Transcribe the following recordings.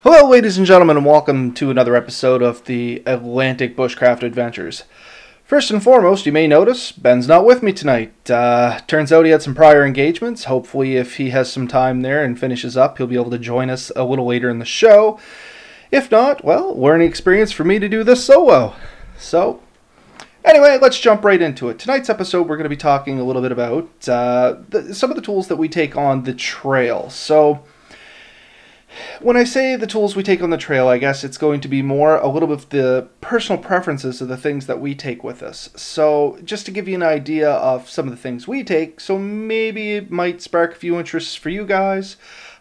Hello, ladies and gentlemen, and welcome to another episode of the Atlantic Bushcraft Adventures. First and foremost, you may notice Ben's not with me tonight. Turns out he had some prior engagements. Hopefully, if he has some time there and finishes up, he'll be able to join us a little later in the show. If not, well, learning experience for me to do this solo. So, anyway, let's jump right into it. Tonight's episode, we're going to be talking a little bit about some of the tools that we take on the trail. So, when I say the tools we take on the trail, I guess it's going to be more a little bit of the personal preferences of the things that we take with us. So just to give you an idea of some of the things we take, so maybe it might spark a few interests for you guys.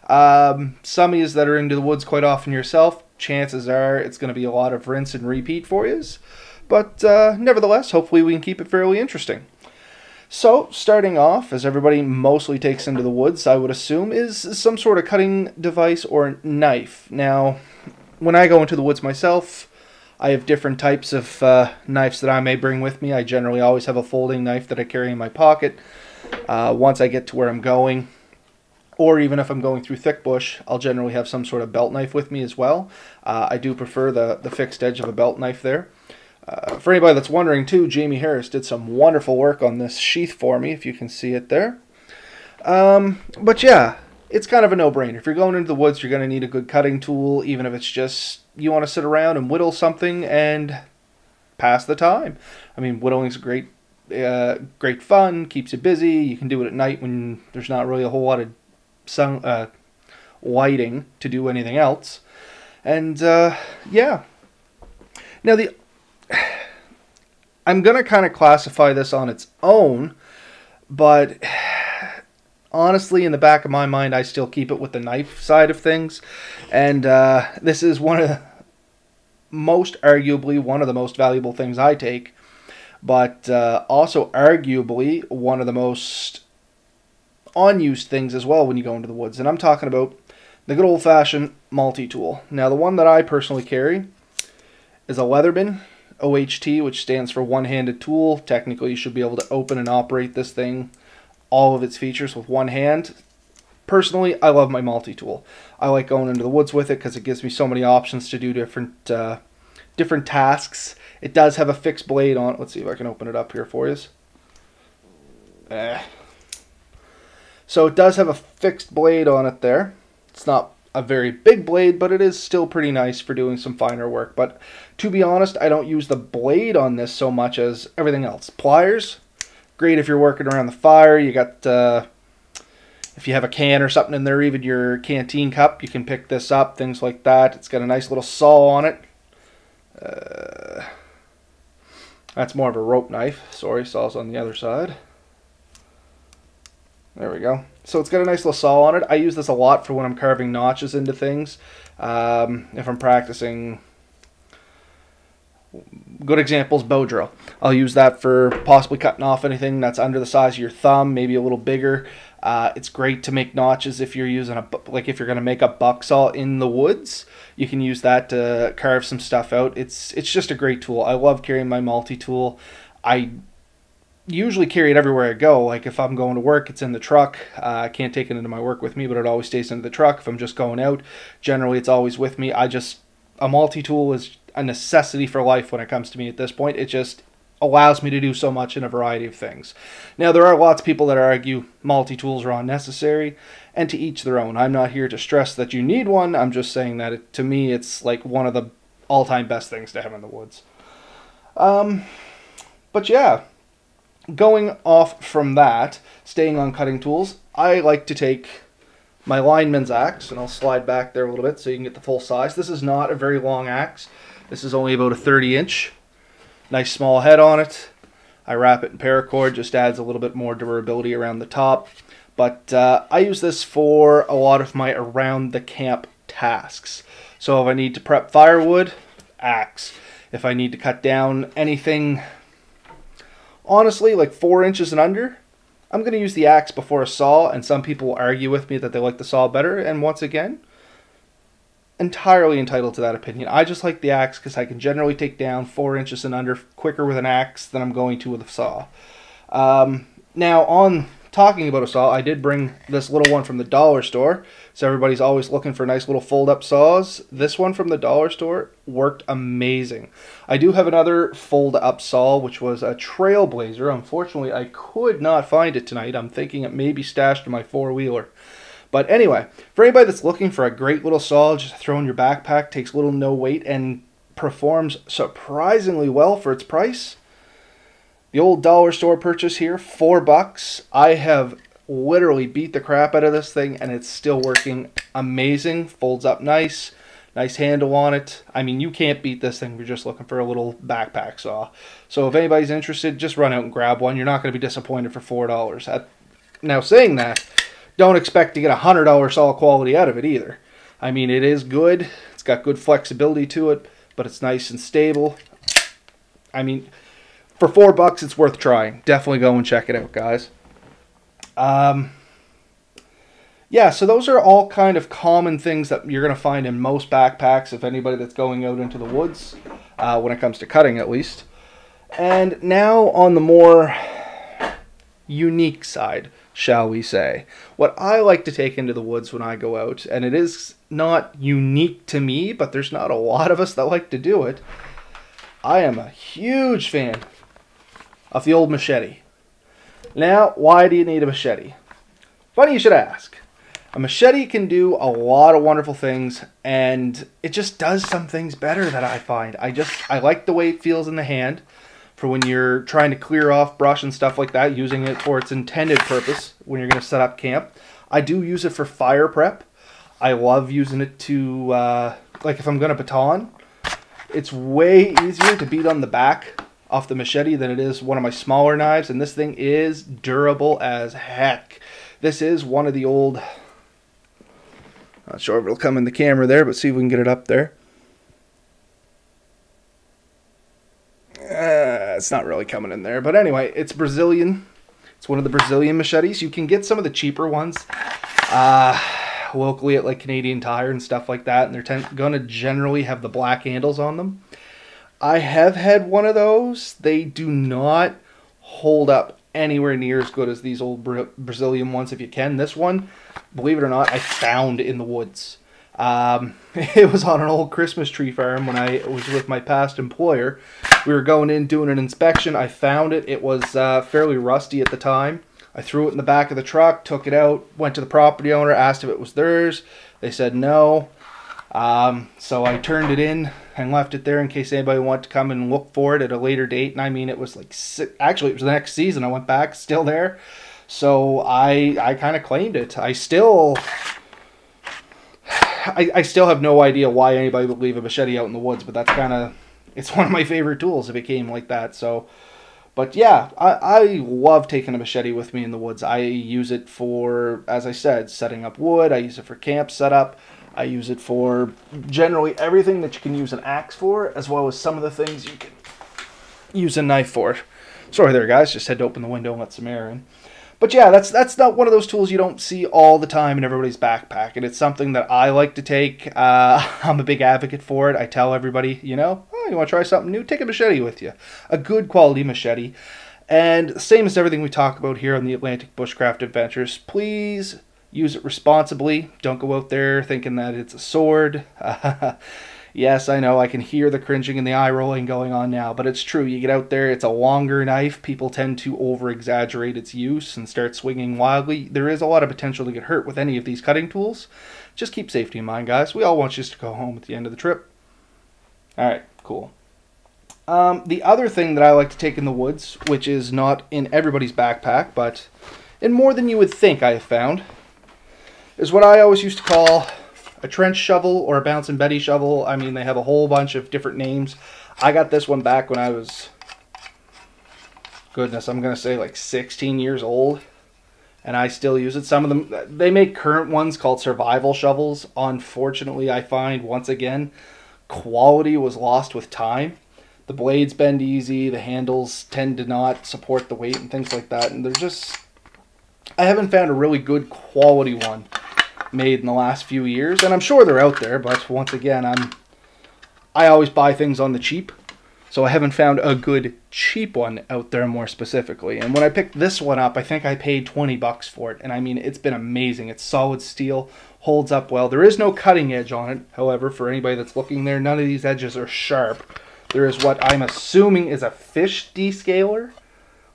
Some of you that are into the woods quite often yourself, chances are it's going to be a lot of rinse and repeat for you. But nevertheless, hopefully we can keep it fairly interesting. So, starting off, as everybody mostly takes into the woods, I would assume, is some sort of cutting device or knife. Now, when I go into the woods myself, I have different types of knives that I may bring with me. I generally always have a folding knife that I carry in my pocket once I get to where I'm going. Or even if I'm going through thick bush, I'll generally have some sort of belt knife with me as well. I do prefer the fixed edge of a belt knife there. For anybody that's wondering too, Jamie Harris did some wonderful work on this sheath for me, if you can see it there. But yeah, it's kind of a no-brainer. If you're going into the woods, you're going to need a good cutting tool, even if it's just you want to sit around and whittle something and pass the time. I mean, whittling's great fun, keeps you busy. You can do it at night when there's not really a whole lot of lighting to do anything else. And yeah. Now I'm going to kind of classify this on its own, but honestly, in the back of my mind, I still keep it with the knife side of things. And this is arguably one of the most valuable things I take, but also arguably one of the most unused things as well when you go into the woods. And I'm talking about the good old-fashioned multi-tool. Now, the one that I personally carry is a Leatherman OHT, which stands for one-handed tool. Technically, you should be able to open and operate this thing, all of its features, with one hand. Personally, I love my multi-tool. I like going into the woods with it because it gives me so many options to do different tasks. It does have a fixed blade on it. Let's see if I can open it up here for you. So it does have a fixed blade on it there. It's not a very big blade, but it is still pretty nice for doing some finer work. But to be honest, I don't use the blade on this so much as everything else. Pliers, great if you're working around the fire. You got, if you have a can or something in there, even your canteen cup, you can pick this up, things like that. It's got a nice little saw on it. That's more of a rope knife. Sorry, saw's on the other side. There we go. So it's got a nice little saw on it. I use this a lot for when I'm carving notches into things. If I'm practicing, good examples, bow drill. I'll use that for possibly cutting off anything that's under the size of your thumb, maybe a little bigger. It's great to make notches if you're using if you're going to make a buck saw in the woods. You can use that to carve some stuff out. It's just a great tool. I love carrying my multi-tool. I usually carry it everywhere I go. Like if I'm going to work, it's in the truck. I can't take it into my work with me, but it always stays in the truck. If I'm just going out, generally it's always with me. A multi-tool is a necessity for life when it comes to me at this point. It just allows me to do so much in a variety of things. Now, there are lots of people that argue multi-tools are unnecessary, and to each their own. I'm not here to stress that you need one. I'm just saying that to me, it's like one of the all-time best things to have in the woods. But yeah, going off from that, staying on cutting tools, I like to take my lineman's axe, and I'll slide back there a little bit so you can get the full size. This is not a very long axe. This is only about a 30-inch. Nice small head on it. I wrap it in paracord, just adds a little bit more durability around the top. But I use this for a lot of my around the camp tasks. So if I need to prep firewood, axe. If I need to cut down anything, honestly, like 4 inches and under, I'm going to use the axe before a saw, and some people argue with me that they like the saw better, and once again, entirely entitled to that opinion. I just like the axe because I can generally take down 4 inches and under quicker with an axe than I'm going to with a saw. Now, on talking about a saw, I did bring this little one from the dollar store. So everybody's always looking for nice little fold-up saws. This one from the dollar store worked amazing. I do have another fold-up saw, which was a Trailblazer. Unfortunately, I could not find it tonight. I'm thinking it may be stashed in my four-wheeler. But anyway, for anybody that's looking for a great little saw, just throw in your backpack, takes little no weight, and performs surprisingly well for its price. The old dollar store purchase here, $4. I have literally beat the crap out of this thing, and it's still working amazing. Folds up nice, nice handle on it. I mean, you can't beat this thing if you're just looking for a little backpack saw. So if anybody's interested, just run out and grab one. You're not going to be disappointed for $4. Now, saying that, don't expect to get a $100 saw quality out of it either. I mean, it is good. It's got good flexibility to it, but it's nice and stable. I mean, for $4, it's worth trying. Definitely go and check it out, guys. Yeah, so those are all kind of common things that you're going to find in most backpacks, if anybody that's going out into the woods, when it comes to cutting at least. And now on the more unique side, shall we say, what I like to take into the woods when I go out, and it is not unique to me, but there's not a lot of us that like to do it. I am a huge fan of the old machete. Now, why do you need a machete? Funny you should ask. A machete can do a lot of wonderful things, and it just does some things better that I find. I like the way it feels in the hand for when you're trying to clear off brush and stuff like that, using it for its intended purpose when you're going to set up camp. I do use it for fire prep. I love using it to, like if I'm going to baton, it's way easier to beat on the back off the machete than it is one of my smaller knives, and this thing is durable as heck. This is one of the old, not sure if it'll come in the camera there, but see if we can get it up there. It's not really coming in there, but anyway, it's Brazilian. It's one of the Brazilian machetes. You can get some of the cheaper ones locally at like Canadian Tire and stuff like that, and they're going to generally have the black handles on them. I have had one of those. They do not hold up anywhere near as good as these old Brazilian ones if you can. This one, believe it or not, I found in the woods. It was on an old Christmas tree farm when I was with my past employer. We were going in doing an inspection. I found it. It was fairly rusty at the time. I threw it in the back of the truck, took it out, went to the property owner, asked if it was theirs. They said no. So I turned it in and left it there in case anybody wanted to come and look for it at a later date. And I mean, it was like, actually it was the next season. I went back, still there. So I kind of claimed it. I still have no idea why anybody would leave a machete out in the woods, but that's kind of, it's one of my favorite tools if it came like that. So, but yeah, I love taking a machete with me in the woods. I use it for, as I said, setting up wood. I use it for camp setup. I use it for generally everything that you can use an axe for, as well as some of the things you can use a knife for. Sorry there, guys. Just had to open the window and let some air in. But yeah, that's not one of those tools you don't see all the time in everybody's backpack, and it's something that I like to take. I'm a big advocate for it. I tell everybody, you know, oh, you want to try something new? Take a machete with you. A good quality machete. And same as everything we talk about here on the Atlantic Bushcraft Adventures, please use it responsibly. Don't go out there thinking that it's a sword. Yes, I know, I can hear the cringing and the eye rolling going on now, but it's true. You get out there, it's a longer knife. People tend to over-exaggerate its use and start swinging wildly. There is a lot of potential to get hurt with any of these cutting tools. Just keep safety in mind, guys. We all want you to go home at the end of the trip. Alright, cool. The other thing that I like to take in the woods, which is not in everybody's backpack, but in more than you would think I have found, is what I always used to call a trench shovel or a Bouncing Betty shovel. I mean, they have a whole bunch of different names. I got this one back when I was, goodness, I'm going to say like 16 years old. And I still use it. Some of them, they make current ones called survival shovels. Unfortunately, I find, once again, quality was lost with time. The blades bend easy. The handles tend to not support the weight and things like that. And they're just, I haven't found a really good quality one made in the last few years, and I'm sure they're out there, but once again, I always buy things on the cheap, So I haven't found a good cheap one out there more specifically. And when I picked this one up, I think I paid 20 bucks for it. And I mean, it's been amazing. It's solid steel, holds up well. There is no cutting edge on it. However, for anybody that's looking there, none of these edges are sharp. There is what I'm assuming is a fish descaler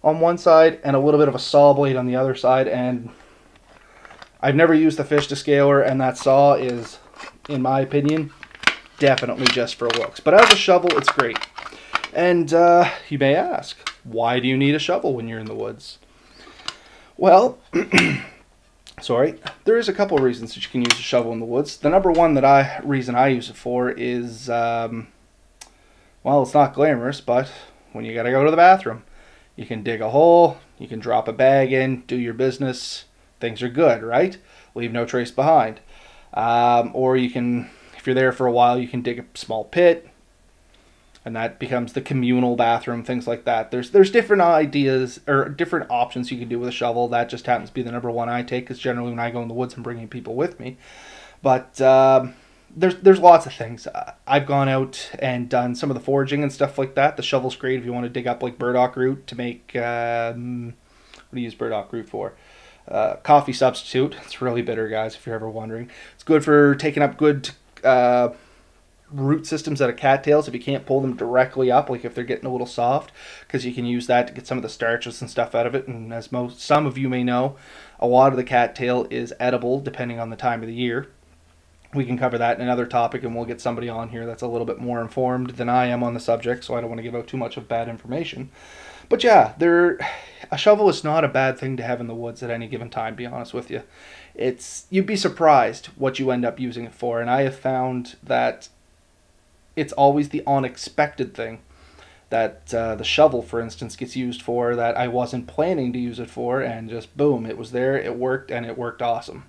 on one side and a little bit of a saw blade on the other side. And I've never used the fish descaler, and that saw is, in my opinion, definitely just for looks. But as a shovel, it's great. And you may ask, why do you need a shovel when you're in the woods? Well, sorry, there is a couple of reasons that you can use a shovel in the woods. The number one reason I use it for is, well, it's not glamorous, but when you gotta go to the bathroom, you can dig a hole, you can drop a bag in, do your business, things are good, right? Leave no trace behind. Or you can, if you're there for a while, you can dig a small pit, and that becomes the communal bathroom, things like that. There's different ideas or different options you can do with a shovel. That just happens to be the number one I take, because generally when I go in the woods, I'm bringing people with me. But there's lots of things. I've gone out and done some of the foraging and stuff like that. The shovel's great if you want to dig up like burdock root to make, what do you use burdock root for? Coffee substitute. It's really bitter, guys, if you're ever wondering. It's good for taking up good root systems out of cattails if you can't pull them directly up, like if they're getting a little soft, because you can use that to get some of the starches and stuff out of it. And as some of you may know, a lot of the cattail is edible depending on the time of the year. We can cover that in another topic, and we'll get somebody on here that's a little bit more informed than I am on the subject, so I don't want to give out too much of bad information. But yeah, a shovel is not a bad thing to have in the woods at any given time, to be honest with you. You'd be surprised what you end up using it for, and I have found that it's always the unexpected thing that the shovel, for instance, gets used for that I wasn't planning to use it for, and just boom, it was there, it worked, and it worked awesome.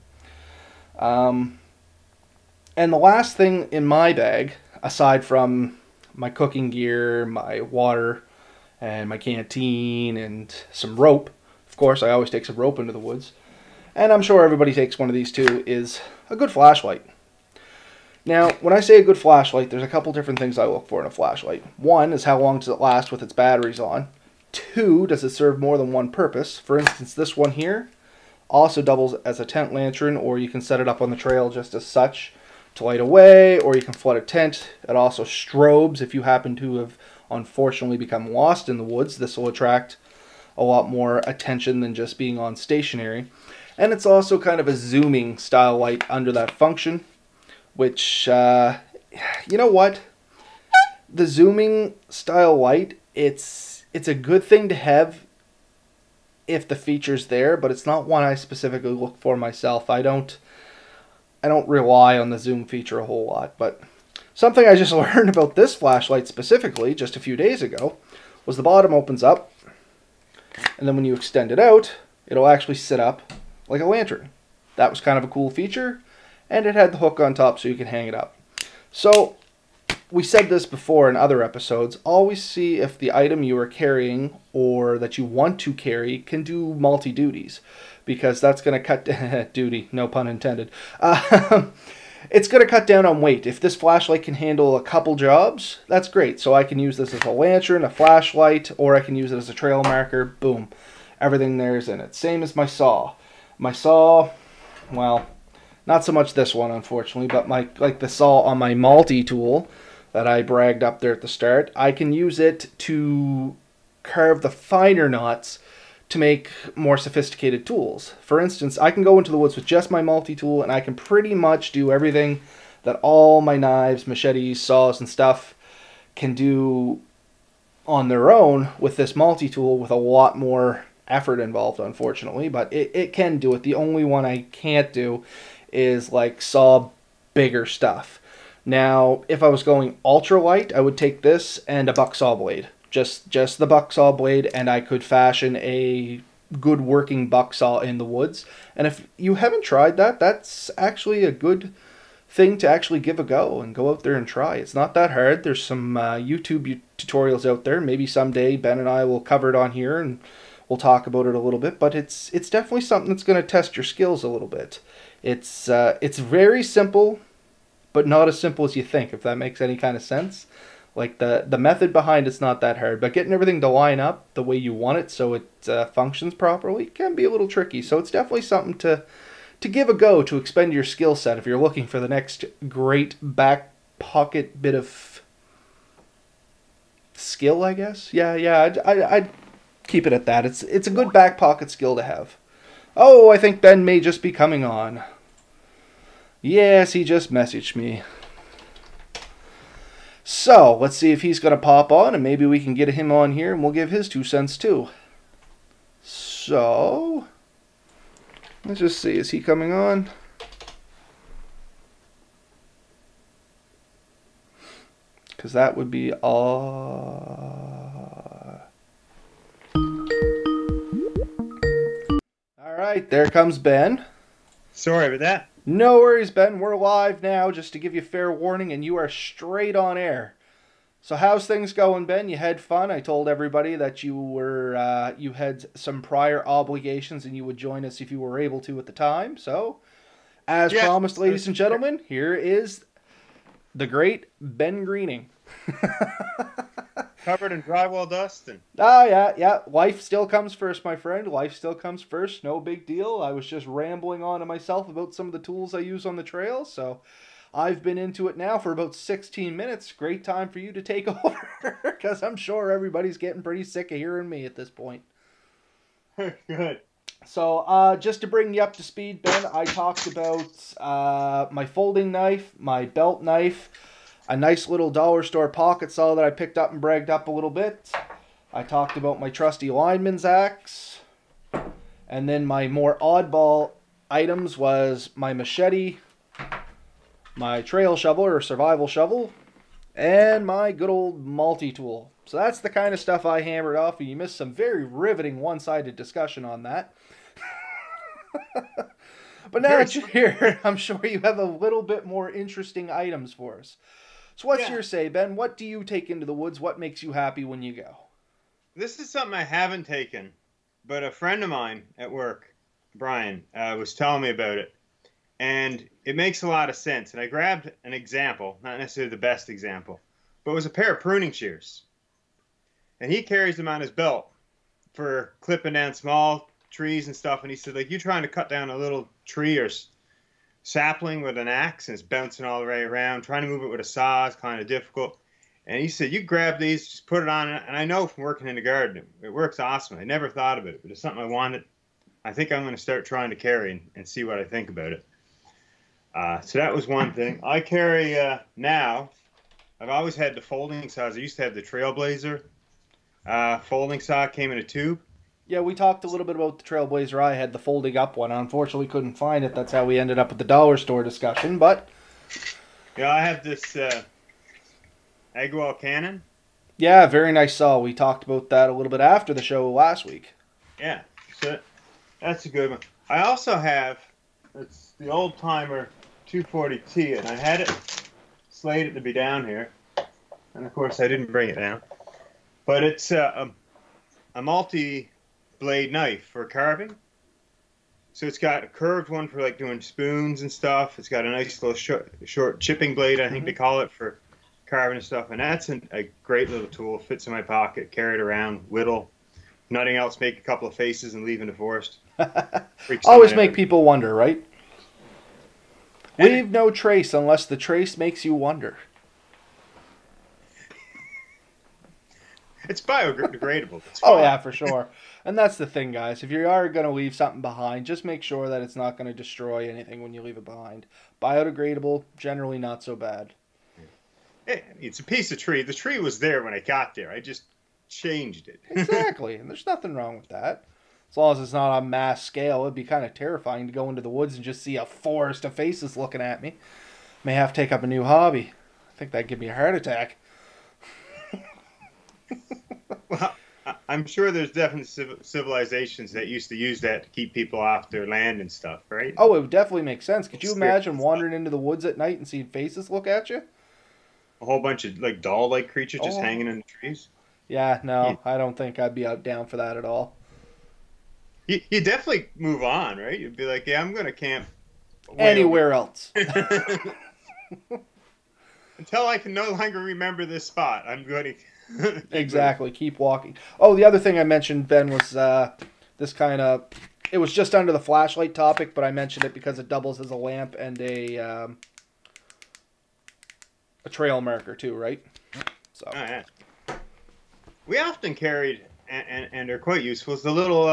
And the last thing in my bag, aside from my cooking gear, my water, and my canteen, and some rope, of course, I always take some rope into the woods, and I'm sure everybody takes one of these too, is a good flashlight. Now, when I say a good flashlight, there's a couple different things I look for in a flashlight. One is how long does it last with its batteries on. Two, does it serve more than one purpose? For instance, this one here also doubles as a tent lantern, or you can set it up on the trail just as such to light a way, or you can flood a tent. It also strobes if you happen to have unfortunately become lost in the woods. This will attract a lot more attention than just being on stationary. And it's also kind of a zooming style light under that function, which, you know what? The zooming style light, it's a good thing to have if the feature's there, but it's not one I specifically look for myself. I don't rely on the zoom feature a whole lot, but something I just learned about this flashlight specifically just a few days ago was the bottom opens up, and then when you extend it out, it'll actually sit up like a lantern. That was kind of a cool feature, and it had the hook on top so you can hang it up. So, we said this before in other episodes, always see if the item you are carrying or that you want to carry can do multi-duties, because that's going to cut duty, no pun intended. It's going to cut down on weight. If this flashlight can handle a couple jobs, that's great. So I can use this as a lantern, a flashlight, or I can use it as a trail marker. Boom. Everything there is in it. Same as my saw. My saw, well, not so much this one, unfortunately, but like the saw on my multi-tool that I bragged up there at the start, I can use it to carve the finer knots to make more sophisticated tools. For instance, I can go into the woods with just my multi-tool, and I can pretty much do everything that all my knives, machetes, saws, and stuff can do on their own with this multi-tool, with a lot more effort involved, unfortunately, but it can do it. The only one I can't do is like saw bigger stuff. Now, if I was going ultralight, I would take this and a buck saw blade. Just the buck saw blade, and I could fashion a good working buck saw in the woods. And if you haven't tried that, that's actually a good thing to actually give a go and go out there and try. It's not that hard. There's some YouTube tutorials out there. Maybe someday Ben and I will cover it on here and we'll talk about it a little bit, but it's definitely something that's going to test your skills a little bit. It's very simple, but not as simple as you think, if that makes any kind of sense. Like the method behind it's not that hard, but getting everything to line up the way you want it so it functions properly can be a little tricky. So it's definitely something to give a go, to expend your skill set if you're looking for the next great back pocket bit of skill, I guess. Yeah, I'd keep it at that. It's a good back pocket skill to have. Oh, I think Ben may just be coming on. Yes, he just messaged me. So, let's see if he's going to pop on, and maybe we can get him on here, and we'll give his 2 cents too. So, let's just see. Is he coming on? Because that would be all. All right, there comes Ben. Sorry about that. No worries, Ben. We're live now, just to give you fair warning, and you are straight on air. So how's things going, Ben? You had fun. I told everybody that you had some prior obligations and you would join us if you were able to at the time. So, as promised, ladies and gentlemen, here is the great Ben Greening. Covered in drywall dust. Oh, yeah. Life still comes first, my friend. Life still comes first. No big deal. I was just rambling on to myself about some of the tools I use on the trail. So I've been into it now for about 16 minutes. Great time for you to take over, because I'm sure everybody's getting pretty sick of hearing me at this point. Good. So just to bring you up to speed, Ben, I talked about my folding knife, my belt knife, a nice little dollar store pocket saw that I picked up and bragged up a little bit. I talked about my trusty lineman's axe. And then my more oddball items was my machete, my trail shovel or survival shovel, and my good old multi-tool. So that's the kind of stuff I hammered off, and you missed some very riveting one-sided discussion on that. But now that you're here, I'm sure you have a little bit more interesting items for us. So what's your say, Ben? What do you take into the woods? What makes you happy when you go? This is something I haven't taken, but a friend of mine at work, Brian, was telling me about it. And it makes a lot of sense. And I grabbed an example, not necessarily the best example, but it was a pair of pruning shears. And he carries them on his belt for clipping down small trees and stuff. And he said, like, you trying to cut down a little tree or sapling with an axe and it's bouncing all the way around. Trying to move it with a saw is kind of difficult. And he said, you grab these, just put it on. And I know from working in the garden, it works awesome. I never thought of it, but it's something I wanted. I think I'm going to start trying to carry and see what I think about it. So that was one thing. I carry now, I've always had the folding saws. I used to have the Trailblazer folding saw, came in a tube. Yeah, we talked a little bit about the Trailblazer. I had the folding up one. I unfortunately couldn't find it. That's how we ended up with the dollar store discussion. But yeah, I have this Agawam Cannon. Yeah, very nice saw. We talked about that a little bit after the show last week. Yeah, so that's a good one. I also have, it's the old timer 240T, and I had it slated to be down here, and of course I didn't bring it down. But it's a multi-blade knife for carving. So it's got a curved one for like doing spoons and stuff. It's got a nice little short chipping blade, I think they call it, for carving and stuff. And that's a great little tool. Fits in my pocket, carry it around, whittle. Nothing else, make a couple of faces and leave in the forest. Always make people wonder, right? Leave no trace unless the trace makes you wonder. It's biodegradable. Oh, yeah, for sure. And that's the thing, guys. If you are going to leave something behind, just make sure that it's not going to destroy anything when you leave it behind. Biodegradable, generally not so bad. It's a piece of tree. The tree was there when I got there. I just changed it. Exactly. And there's nothing wrong with that. As long as it's not on mass scale, it'd be kind of terrifying to go into the woods and just see a forest of faces looking at me. May have to take up a new hobby. I think that'd give me a heart attack. Well, I'm sure there's definitely civilizations that used to use that to keep people off their land and stuff, right? Oh, it would definitely make sense. Could you imagine wandering into the woods at night and seeing faces look at you? A whole bunch of like doll-like creatures just hanging in the trees? Yeah, no, I don't think I'd be down for that at all. You definitely move on, right? You'd be like, yeah, I'm going to camp anywhere else. until I can no longer remember this spot, I'm going to keep moving. Exactly. Keep walking. Oh, the other thing I mentioned, Ben, was this kind of. It was just under the flashlight topic, but I mentioned it because it doubles as a lamp and a trail marker too, right? So Oh, yeah. We often carried and are quite useful is the little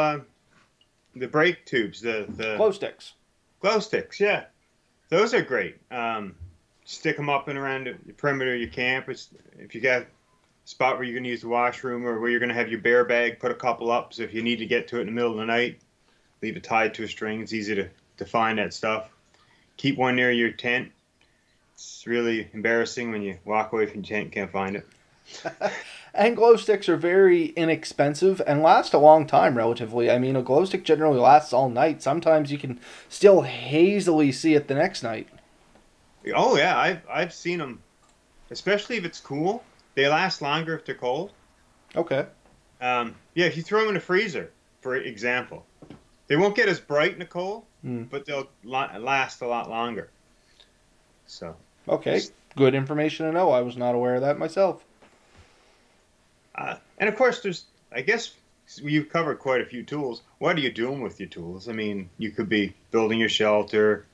the brake tubes, the glow sticks. glow sticks. Yeah, those are great. Stick them up and around the perimeter of your camp. If you got a spot where you're going to use the washroom or where you're going to have your bear bag, put a couple up. So if you need to get to it in the middle of the night, leave it tied to a string. It's easy to find that stuff. Keep one near your tent. It's really embarrassing when you walk away from your tent and can't find it. And glow sticks are very inexpensive and last a long time relatively. I mean, a glow stick generally lasts all night. Sometimes you can still hazily see it the next night. Oh yeah, I've seen them, especially if it's cool. They last longer if they're cold. Okay. Yeah, if you throw them in a freezer, for example, they won't get as bright in the cold, Mm. but they'll last a lot longer. So, Okay. Good information to know. I was not aware of that myself. and of course, I guess you've covered quite a few tools. What are you doing with your tools? I mean, you could be building your shelter,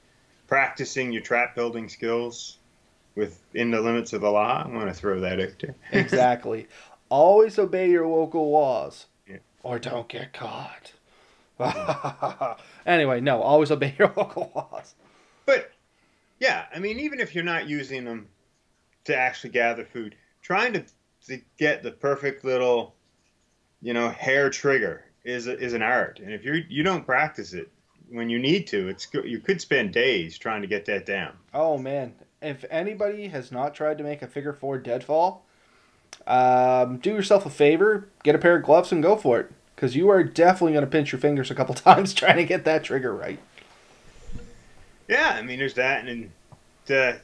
practicing your trap building skills within the limits of the law. I want to throw that out there. Exactly. Always obey your local laws Yeah. or don't get caught. Anyway, no, always obey your local laws. But yeah, I mean, even if you're not using them to actually gather food, trying to get the perfect little, hair trigger is an art. And if you don't practice it when you need to, you could spend days trying to get that down. Oh man, if anybody has not tried to make a figure four deadfall, do yourself a favor, get a pair of gloves and go for it. Because you are definitely going to pinch your fingers a couple times trying to get that trigger right. Yeah, I mean, there's that, and I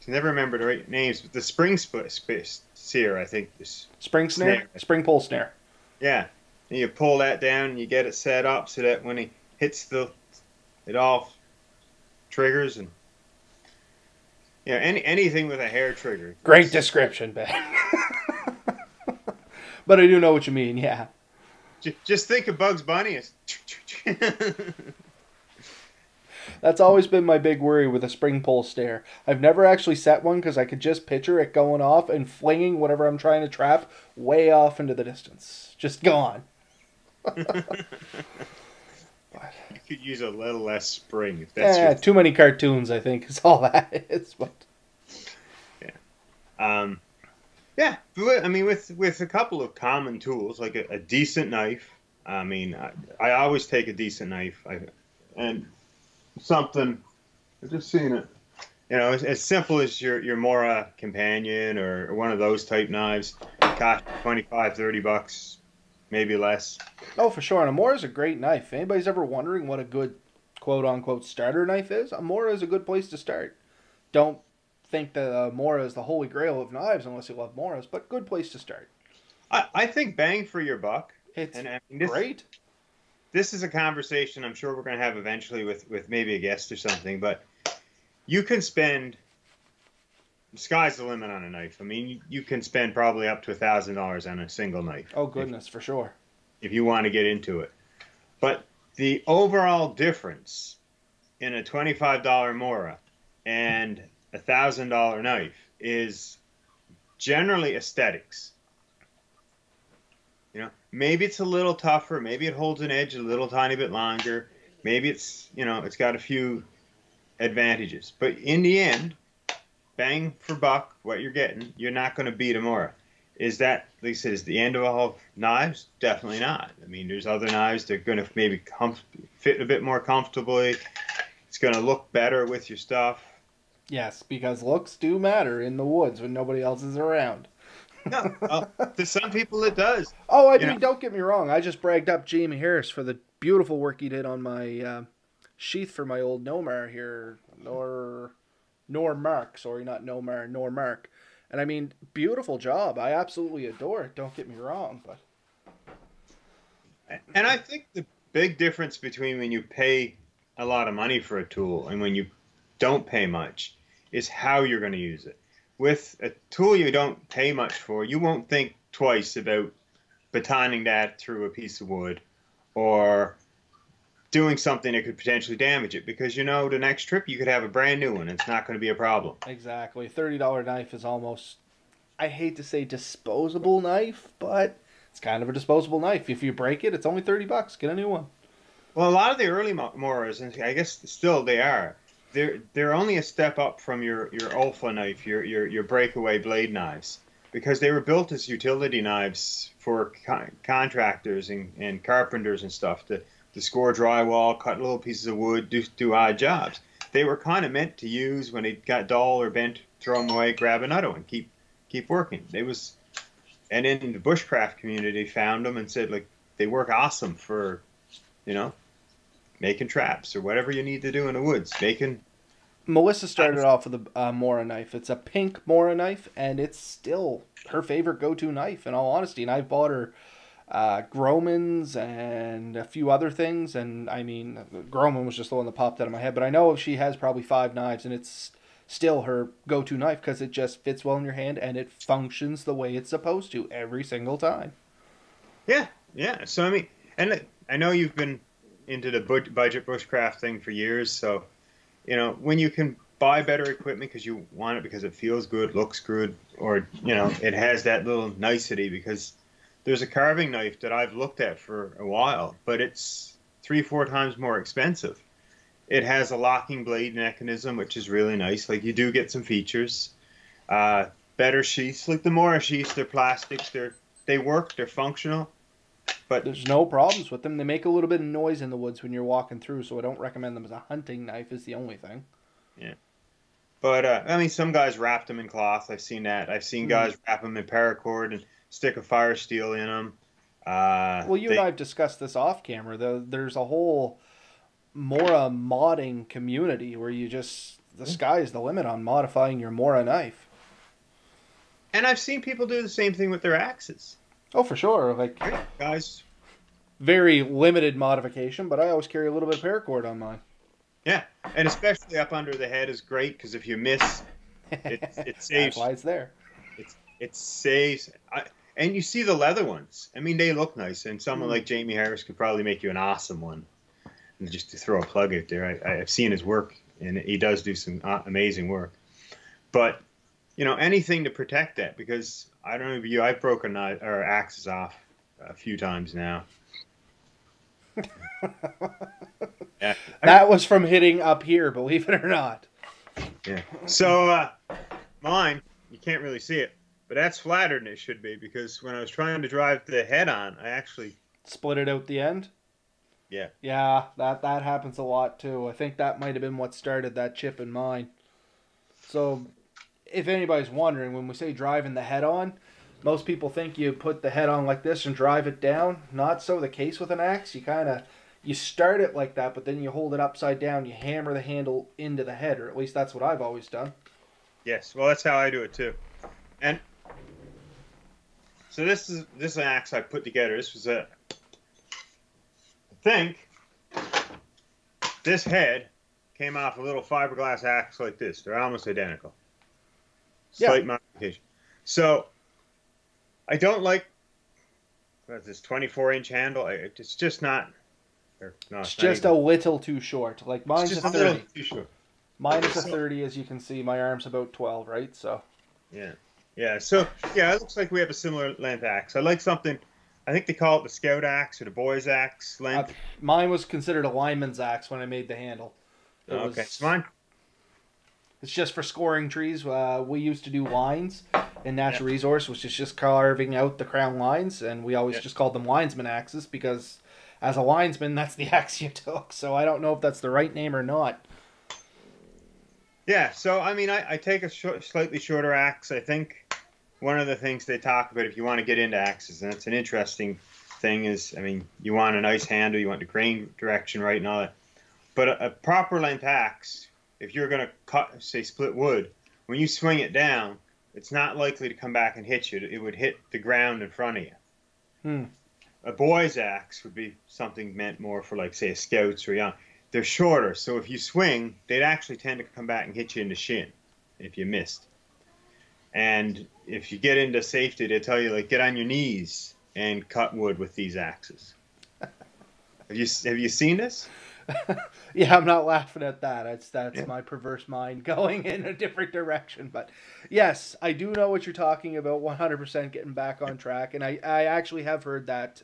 can never remember the right names, but the spring sear, I think. This Spring snare? Spring pull snare. Yeah, and you pull that down, and you get it set up so that when he hits it all triggers, and anything with a hair trigger. Great description, Ben. But I do know what you mean, yeah. Just think of Bugs Bunny. That's always been my big worry with a spring pole snare. I've never actually set one because I could just picture it going off and flinging whatever I'm trying to trap way off into the distance. Just gone. You could use a little less spring if that's too many cartoons, I think, is all that is. But yeah. Yeah, I mean, with a couple of common tools, like a decent knife. I mean, I always take a decent knife. And something, I've just seen it. As simple as your Mora Companion or one of those type knives, cost $25-$30, maybe less. oh, for sure. And a Mora is a great knife. If anybody's ever wondering what a good quote-unquote starter knife is, a Mora is a good place to start. Don't think that Mora is the holy grail of knives unless you love Moras, but good place to start. I think bang for your buck. It's and I mean, great. This is a conversation I'm sure we're going to have eventually with maybe a guest or something, but you can spend, the sky's the limit on a knife. I mean, you can spend probably up to $1,000 on a single knife. Oh, goodness, for sure. If you want to get into it. But the overall difference in a $25 Mora and $1,000 knife is generally aesthetics. Maybe it's a little tougher. Maybe it holds an edge a little tiny bit longer. Maybe it's got a few advantages. But in the end, bang for buck, what you're getting, you're not going to beat a Mora. Is that, like I said, is the end of all knives? Definitely not. I mean, there's other knives that are going to maybe fit a bit more comfortably. It's going to look better with your stuff. Yes, because looks do matter in the woods when nobody else is around. No, to some people it does. Oh, I mean, don't get me wrong. I just bragged up Jamie Harris for the beautiful work he did on my sheath for my old Nomar here. Normark. Sorry, not Nomar, Normark. And I mean, beautiful job. I absolutely adore it. Don't get me wrong. But And I think the big difference between when you pay a lot of money for a tool and when you don't pay much is how you're going to use it. With a tool you don't pay much for, you won't think twice about batoning that through a piece of wood or doing something that could potentially damage it, because the next trip you could have a brand new one. It's not going to be a problem. Exactly. $30 knife is almost, I hate to say disposable knife, but it's kind of a disposable knife. If you break it, it's only $30. Get a new one. Well, a lot of the early Moras, and I guess still they are, they're only a step up from your Olfa knife, your breakaway blade knives, because they were built as utility knives for contractors and carpenters and stuff to score drywall, cut little pieces of wood, do odd jobs. They were kind of meant to use when they got dull or bent, throw them away, grab another one, keep working. And in the bushcraft community, found them and said, like, they work awesome for, making traps or whatever you need to do in the woods. Melissa started off with a Mora knife. It's a pink Mora knife, and it's still her favorite go-to knife, in all honesty. And I've bought her Gromans and a few other things, and I mean, Groman was just the one that popped out of my head, but I know she has probably 5 knives, and it's still her go-to knife because it just fits well in your hand, and it functions the way it's supposed to every single time. Yeah. So, I mean, and I know you've been into the budget bushcraft thing for years, so, when you can buy better equipment because you want it because it feels good, looks good, or, it has that little nicety, because there's a carving knife that I've looked at for a while, but it's 3-4 times more expensive. It has a locking blade mechanism, which is really nice. Like, you do get some features. Better sheaths. Like the Mora sheaths, they're plastics. They work. They're functional. But there's no problems with them. They make a little bit of noise in the woods when you're walking through, so I don't recommend them as a hunting knife is the only thing. Yeah. But, I mean, some guys wrap them in cloth. I've seen that. I've seen guys wrap them in paracord and stick a fire steel in them. Well, you and I have discussed this off camera. There's a whole Mora modding community where the sky is the limit on modifying your Mora knife. And I've seen people do the same thing with their axes. Oh, for sure. Like, guys, very limited modification, but I always carry a little bit of paracord on mine. Yeah, and especially up under the head is great, because if you miss, it saves. That's why it's there. It saves. And you see the leather ones. I mean, they look nice, and someone like Jamie Harris could probably make you an awesome one. And just to throw a plug out there, I've seen his work, and he does do some amazing work. But anything to protect that, because I don't know if I've broken our axes off a few times now. Yeah. That was from hitting up here, believe it or not. Yeah. So mine, you can't really see it, but that's flatter than it should be, because when I was trying to drive the head on, I actually split it out the end. Yeah. Yeah, that happens a lot too. I think that might have been what started that chip in mine. So, if anybody's wondering, when we say driving the head on, most people think you put the head on like this and drive it down. Not so the case with an axe. You start it like that, but then you hold it upside down. You hammer the handle into the head, or at least that's what I've always done. Yes, well, that's how I do it too. And so this is an axe I put together. This was I think this head came off a little fiberglass axe like this. They're almost identical. Slight modification. So I don't like this 24-inch handle. It's just not. It's just a little too short. Like mine's a 30. little too short. Mine is a 30, as you can see. My arm's about 12, right? So. Yeah. So it looks like we have a similar length axe. I like something. I think they call it the scout axe or the boy's axe length. Mine was considered a lineman's axe when I made the handle. It's mine. It's just for scoring trees. We used to do lines in Natural Resource, which is just carving out the crown lines, and we always just called them linesman axes because, as a linesman, that's the axe you took. So I don't know if that's the right name or not. Yeah, so I mean, I take a slightly shorter axe. I think one of the things they talk about if you want to get into axes, and it's an interesting thing, is, I mean, you want a nice handle, you want the grain direction right and all that. But a proper length axe, if you're going to cut, say, split wood, when you swing it down, it's not likely to come back and hit you. It would hit the ground in front of you. A boy's axe would be something meant more for, like, say, a scouts or young. They're shorter, so if you swing, they'd actually tend to come back and hit you in the shin. if you missed. And if you get into safety, they tell you like get on your knees and cut wood with these axes. Have you seen this? Yeah, I'm not laughing at that. That's Yeah. my perverse mind going in a different direction. But yes, I do know what you're talking about. 100% getting back on track, and I actually have heard that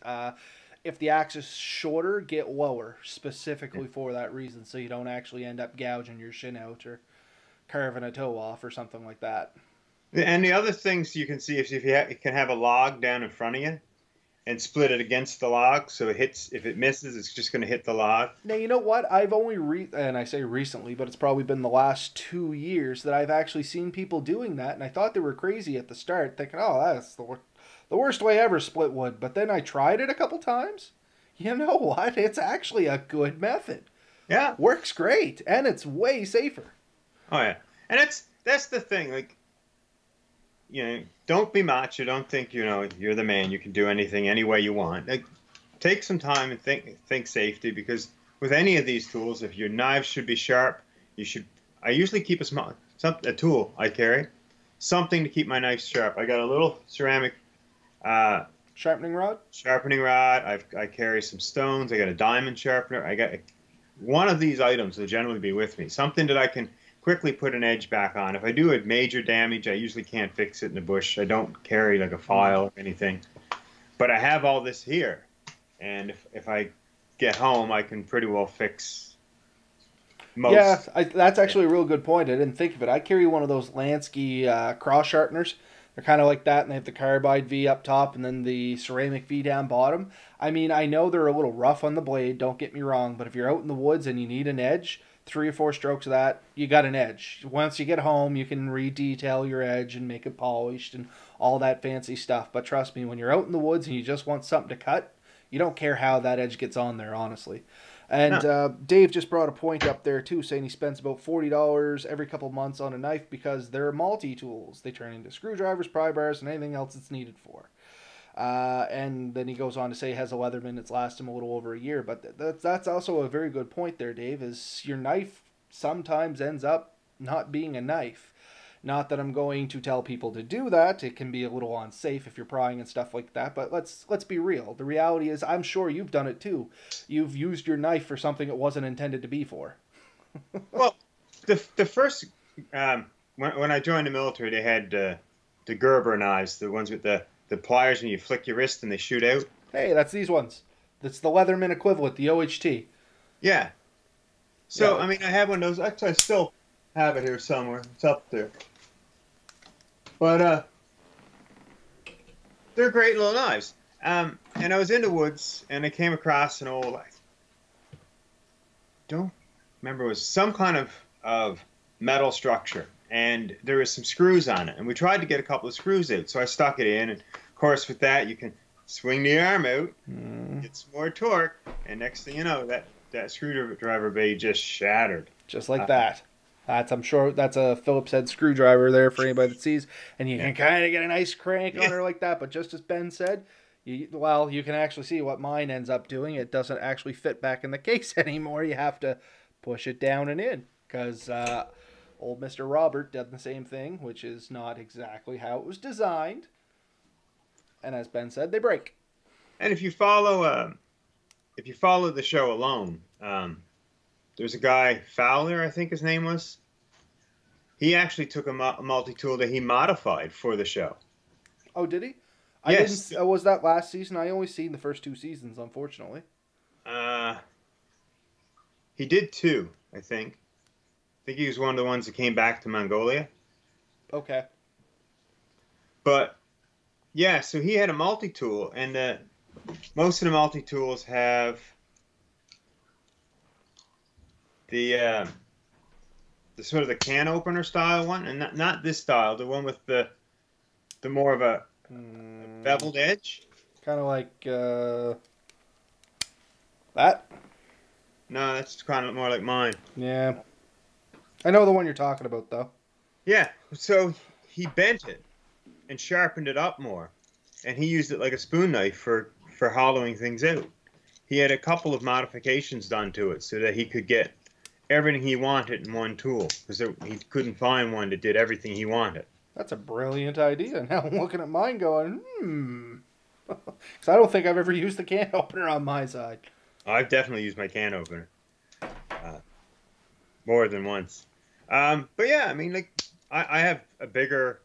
if the axe is shorter, get lower specifically for that reason, so you don't actually end up gouging your shin out or carving a toe off or something like that. And the other things you can see you can have a log down in front of you and split it against the log, so it hits. If it misses, it's just going to hit the log. Now, you know what? I've only and I say recently, but it's probably been the last 2 years that I've actually seen people doing that, and I thought they were crazy at the start, thinking, "Oh, that's the worst way ever, split wood." But then I tried it a couple times. You know what? It's actually a good method. Yeah. Works great, and it's way safer. Oh yeah. And that's the thing. Like, don't be macho. Don't think you're the man. You can do anything any way you want. Like, take some time and think safety, because with any of these tools, if your knives should be sharp, you should. I usually keep a tool I carry, something to keep my knife sharp. I got a little ceramic Sharpening rod. sharpening rod. I carry some stones. I got a diamond sharpener. I got one of these items will generally be with me. Something that I can quickly put an edge back on. If I do a major damage, I usually can't fix it in the bush. I don't carry like a file or anything. But I have all this here. And if I get home, I can pretty well fix most. Yeah, that's actually a real good point. I didn't think of it. I carry one of those Lansky cross sharpeners. They're kind of like that, and they have the carbide V up top and then the ceramic V down bottom. I mean, I know they're a little rough on the blade, don't get me wrong, but if you're out in the woods and you need an edge, 3 or 4 strokes of that, you got an edge. Once you get home, you can re-detail your edge and make it polished and all that fancy stuff. But trust me, when you're out in the woods and you just want something to cut, you don't care how that edge gets on there, honestly. And No. Dave just brought a point up there too, saying he spends about $40 every couple of months on a knife because they're multi-tools. They turn into screwdrivers, pry bars, and anything else it's needed for. And then he goes on to say he has a Leatherman that's lasted him a little over a year. But that's also a very good point there, Dave, is your knife sometimes ends up not being a knife. Not that I'm going to tell people to do that. It can be a little unsafe if you're prying and stuff like that. But let's be real. The reality is, I'm sure you've done it too. You've used your knife for something it wasn't intended to be for. Well, the first when I joined the military, they had the Gerber knives, the ones with the pliers, and you flick your wrist and they shoot out. Hey, that's these ones. That's the Leatherman equivalent, the OHT. Yeah. So Yeah. I mean, I have one of those. Actually, I still have it here somewhere. It's up there. But they're great little knives. And I was in the woods and I came across an old, I don't remember, it was some kind of metal structure. And there was some screws on it. And we tried to get a couple of screws out. So I stuck it in. And of course, with that, you can swing the arm out, get some more torque. And next thing you know, that screwdriver blade just shattered. Just like that. I'm sure that's a Phillips head screwdriver there for anybody that sees, and you can kind of get a nice crank on her like that. But just as Ben said, you can actually see what mine ends up doing. It doesn't actually fit back in the case anymore. You have to push it down and in, because old Mr. Robert did the same thing, which is not exactly how it was designed. And as Ben said, they break. And if you follow the show alone, there's a guy, Fowler, I think his name was. He actually took a multi-tool that he modified for the show. Oh, did he? Yes. I didn't. Was that last season? I only seen the first 2 seasons, unfortunately. He did 2, I think. I think he was one of the ones that came back to Mongolia. Okay. But yeah, so he had a multi-tool, and most of the multi-tools have the sort of the can opener style one, and not this style, the one with the more of a beveled edge. Kind of like that. No, that's kind of more like mine. Yeah. I know the one you're talking about, though. Yeah, so he bent it and sharpened it up more, and he used it like a spoon knife for hollowing things out. He had a couple of modifications done to it so that he could get everything he wanted in one tool because he couldn't find one that did everything he wanted. That's a brilliant idea. Now I'm looking at mine going, because I don't think I've ever used the can opener on my side. I've definitely used my can opener uh, more than once. But yeah, I mean, like I have a bigger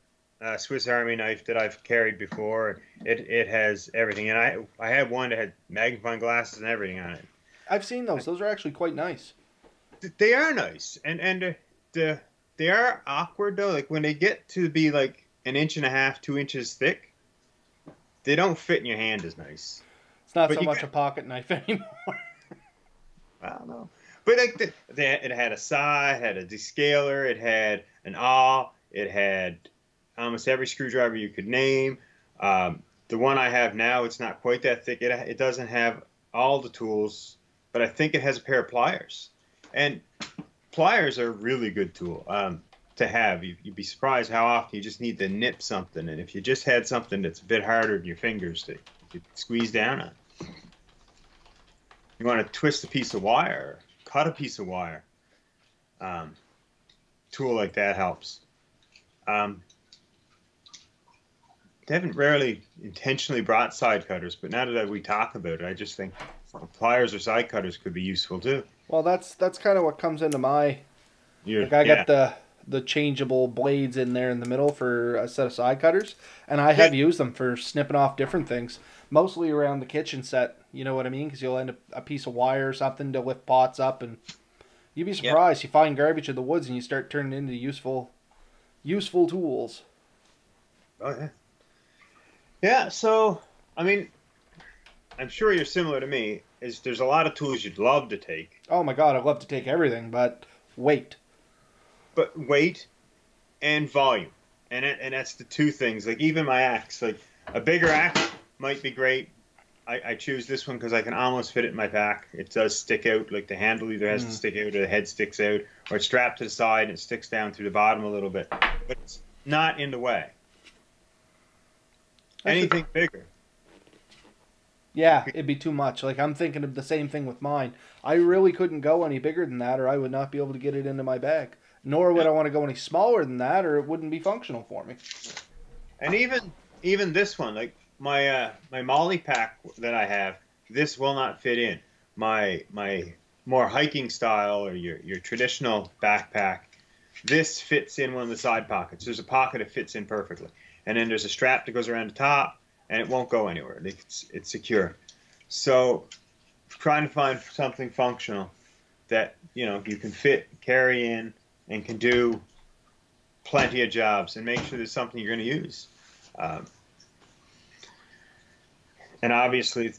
Swiss Army knife that I've carried before. It has everything, and I had one that had magnifying glasses and everything on it. I've seen those. Those are actually quite nice. They are nice, and they are awkward though. Like when they get to be like an inch and a half, 2 inches thick, they don't fit in your hand as nice. It's not But so you much can, a pocket knife anymore. I don't know. But like it had a saw, it had a descaler, it had an awl, it had almost every screwdriver you could name. The one I have now, it's not quite that thick. It doesn't have all the tools, but I think it has a pair of pliers. And pliers are a really good tool to have. You'd be surprised how often you just need to nip something. And if you just had something that's a bit harder than your fingers to squeeze down on. You want to twist a piece of wire, cut a piece of wire. Tool like that helps. They haven't rarely intentionally brought side cutters, but now that we talk about it, I just think pliers or side cutters could be useful too. Well, that's kind of what comes into my. You're, Like I yeah, got the changeable blades in there in the middle for a set of side cutters, and I yeah, have used them for snipping off different things, mostly around the kitchen set. You know what I mean? Because you'll end up a piece of wire or something to lift pots up, and you'd be yeah. surprised. You find garbage in the woods, and you start turning it into useful tools. Oh yeah, yeah. So I mean, I'm sure you're similar to me. Is there's a lot of tools you'd love to take, Oh my god, I'd love to take everything, but wait. but weight and volume, and that's the two things. Like even my axe, like a bigger axe might be great. I choose this one because I can almost fit it in my pack. It does stick out, like the handle either has to stick out or the head sticks out, or it's strapped to the side and it sticks down through the bottom a little bit. But it's not in the way. Anything bigger. Yeah, it'd be too much. Like I'm thinking of the same thing with mine. I really couldn't go any bigger than that, or I would not be able to get it into my bag. Nor would I want to go any smaller than that, or it wouldn't be functional for me. And even this one, like my Molly pack that I have, this will not fit in. My more hiking style or your traditional backpack, this fits in one of the side pockets. There's a pocket that fits in perfectly, and then there's a strap that goes around the top, and it won't go anywhere. It's secure. So trying to find something functional that you can fit, carry in, and can do plenty of jobs, and make sure there's something you're going to use. And obviously,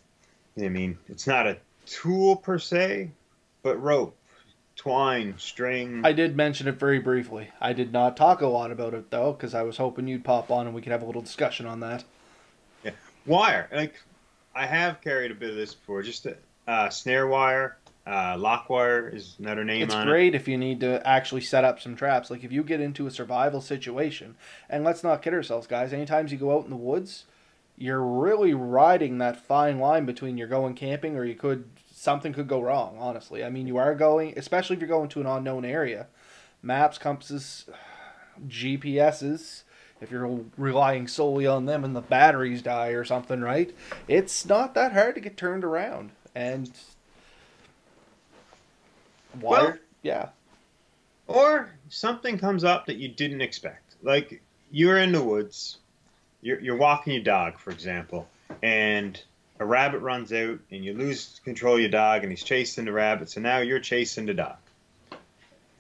I mean, it's not a tool per se, but rope, twine, string. I did mention it very briefly. I did not talk a lot about it though, because I was hoping you'd pop on and we could have a little discussion on that. Yeah, wire. Like I have carried a bit of this before. Just a snare wire, lock wire is another name It's on great if you need to actually set up some traps. Like if you get into a survival situation, and let's not kid ourselves, guys. Anytime you go out in the woods, you're really riding that fine line between you're going camping or something could go wrong, honestly. I mean, you are going, especially if you're going to an unknown area. Maps, compasses, GPSs, if you're relying solely on them and the batteries die or something, right? It's not that hard to get turned around. And Well, wire, yeah. or something comes up that you didn't expect. Like you're in the woods, you're walking your dog, for example, and a rabbit runs out and you lose control of your dog and he's chasing the rabbit, so now you're chasing the dog.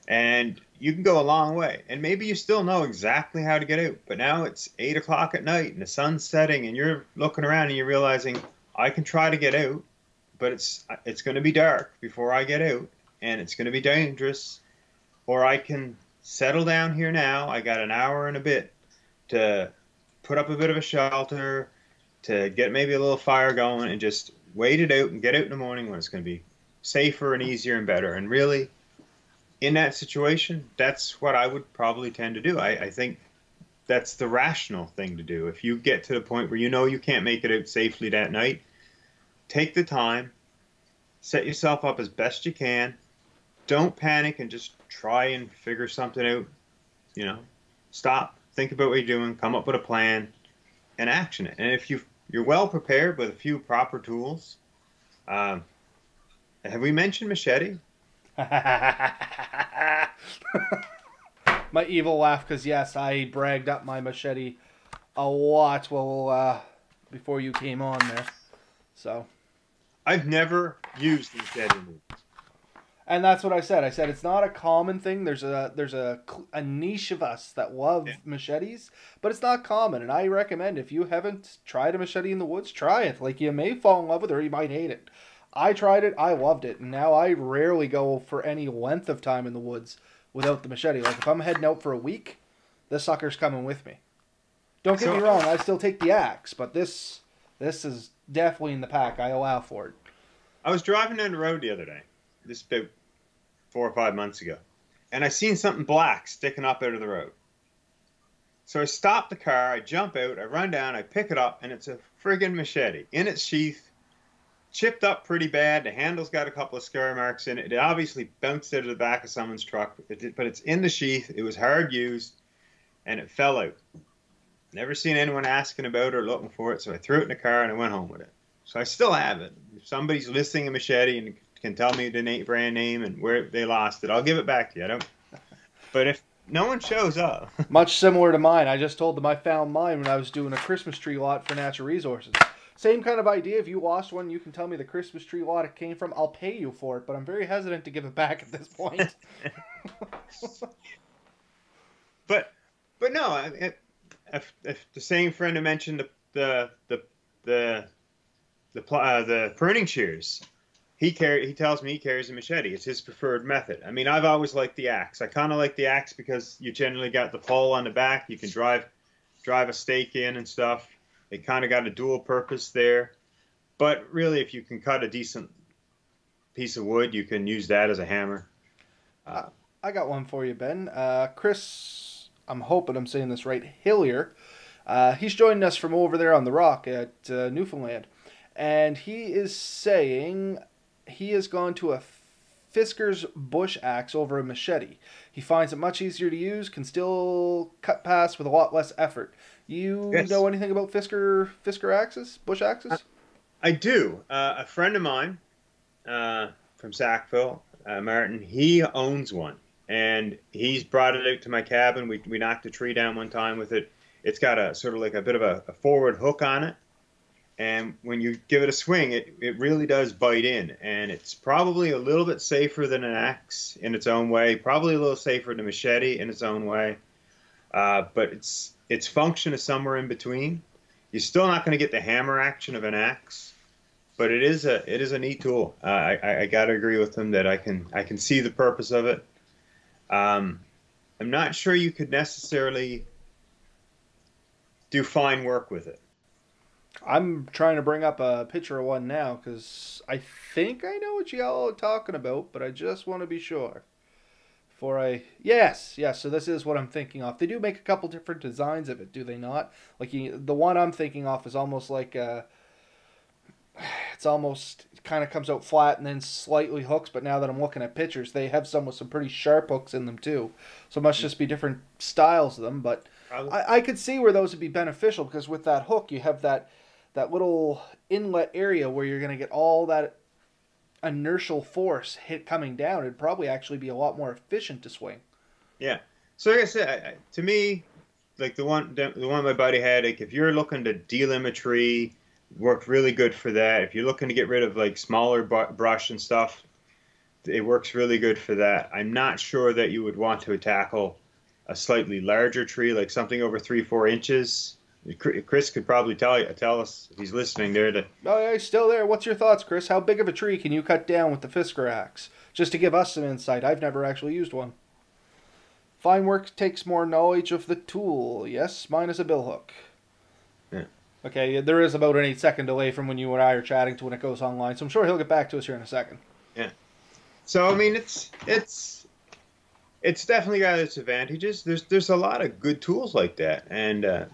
And you can go a long way, and maybe you still know exactly how to get out, but now it's 8 o'clock at night and the sun's setting and you're looking around and you're realizing I can try to get out, but it's going to be dark before I get out, and it's going to be dangerous, or I can settle down here now. I got an hour and a bit to put up a bit of a shelter, to get maybe a little fire going, and just wait it out and get out in the morning when it's going to be safer and easier and better. And really, in that situation, that's what I would probably tend to do. I think that's the rational thing to do. If you get to the point where you know you can't make it out safely that night, take the time, set yourself up as best you can, don't panic and just try and figure something out. You know, stop, think about what you're doing, come up with a plan, and action it. And if you're well prepared with a few proper tools, have we mentioned machete? My evil laugh, because yes, I bragged up my machete a lot before you came on there. So, I've never used the machete move. and that's what I said. I said it's not a common thing. There's a niche of us that love machetes, but it's not common. And I recommend if you haven't tried a machete in the woods, try it. Like, you may fall in love with it or you might hate it. I tried it, I loved it, and now I rarely go for any length of time in the woods without the machete. Like, if I'm heading out for a week, this sucker's coming with me. Don't get me wrong, I still take the axe, but this is definitely in the pack. I allow for it. I was driving down the road the other day, this about 4 or 5 months ago, and I seen something black sticking up out of the road. So I stop the car, I jump out, I run down, I pick it up, and it's a friggin' machete in its sheath, chipped up pretty bad. The handle's got a couple of scar marks in it. It obviously bounced out of the back of someone's truck, but it's in the sheath. It was hard used, and it fell out. Never seen anyone asking about it or looking for it, so I threw it in the car and I went home with it. So I still have it. If somebody's listing a machete and can tell me the brand name and where they lost it, I'll give it back to you. I don't. But if no one shows up, much similar to mine. I just told them I found mine when I was doing a Christmas tree lot for Natural Resources. Same kind of idea. If you lost one, you can tell me the Christmas tree lot it came from. I'll pay you for it, but I'm very hesitant to give it back at this point. but no. If the same friend who mentioned the pruning shears, he tells me he carries a machete. It's his preferred method. I mean, I've always liked the axe. I kind of like the axe because you generally got the pole on the back. You can drive a stake in and stuff. It kind of got a dual purpose there. But really, if you can cut a decent piece of wood, you can use that as a hammer. I got one for you, Ben. Chris, I'm hoping I'm saying this right, Hillier. He's joining us from over there on the rock at Newfoundland. And he is saying he has gone to a Fisker's bush axe over a machete. He finds it much easier to use, can still cut past with a lot less effort. You know anything about Fisker axes, bush axes? I do. A friend of mine from Sackville, Martin, he owns one. And he's brought it out to my cabin. We knocked a tree down one time with it. It's got a sort of like a bit of a forward hook on it. And when you give it a swing, it really does bite in. And it's probably a little bit safer than an axe in its own way. Probably a little safer than a machete in its own way. But its function is somewhere in between. You're still not going to get the hammer action of an axe. But it is a neat tool. I got to agree with him that I can see the purpose of it. I'm not sure you could necessarily do fine work with it. I'm trying to bring up a picture of one now because I think I know what y'all are talking about, but I just want to be sure. Yes, so this is what I'm thinking of. They do make a couple different designs of it, do they not? Like the one I'm thinking of is almost like it's almost kind of comes out flat and then slightly hooks, but now that I'm looking at pictures, they have some with some pretty sharp hooks in them too. So it must just be different styles of them, but I could see where those would be beneficial because with that hook, you have that little inlet area where you're going to get all that inertial force coming down. It'd probably actually be a lot more efficient to swing. Yeah. So like I said, to me, like the one my buddy had, like if you're looking to delimb a tree, worked really good for that. If you're looking to get rid of like smaller brush and stuff, it works really good for that. I'm not sure that you would want to tackle a slightly larger tree, like something over 3-4 inches. Chris could probably tell us if he's listening there. Oh, yeah, he's still there. What's your thoughts, Chris? How big of a tree can you cut down with the Fisker axe? Just to give us some insight. I've never actually used one. Fine work takes more knowledge of the tool. Yes, mine is a billhook. Yeah. Okay, there is about an 8-second delay from when you and I are chatting to when it goes online, so I'm sure he'll get back to us here in a second. Yeah. So I mean, it's definitely got its advantages. There's a lot of good tools like that, and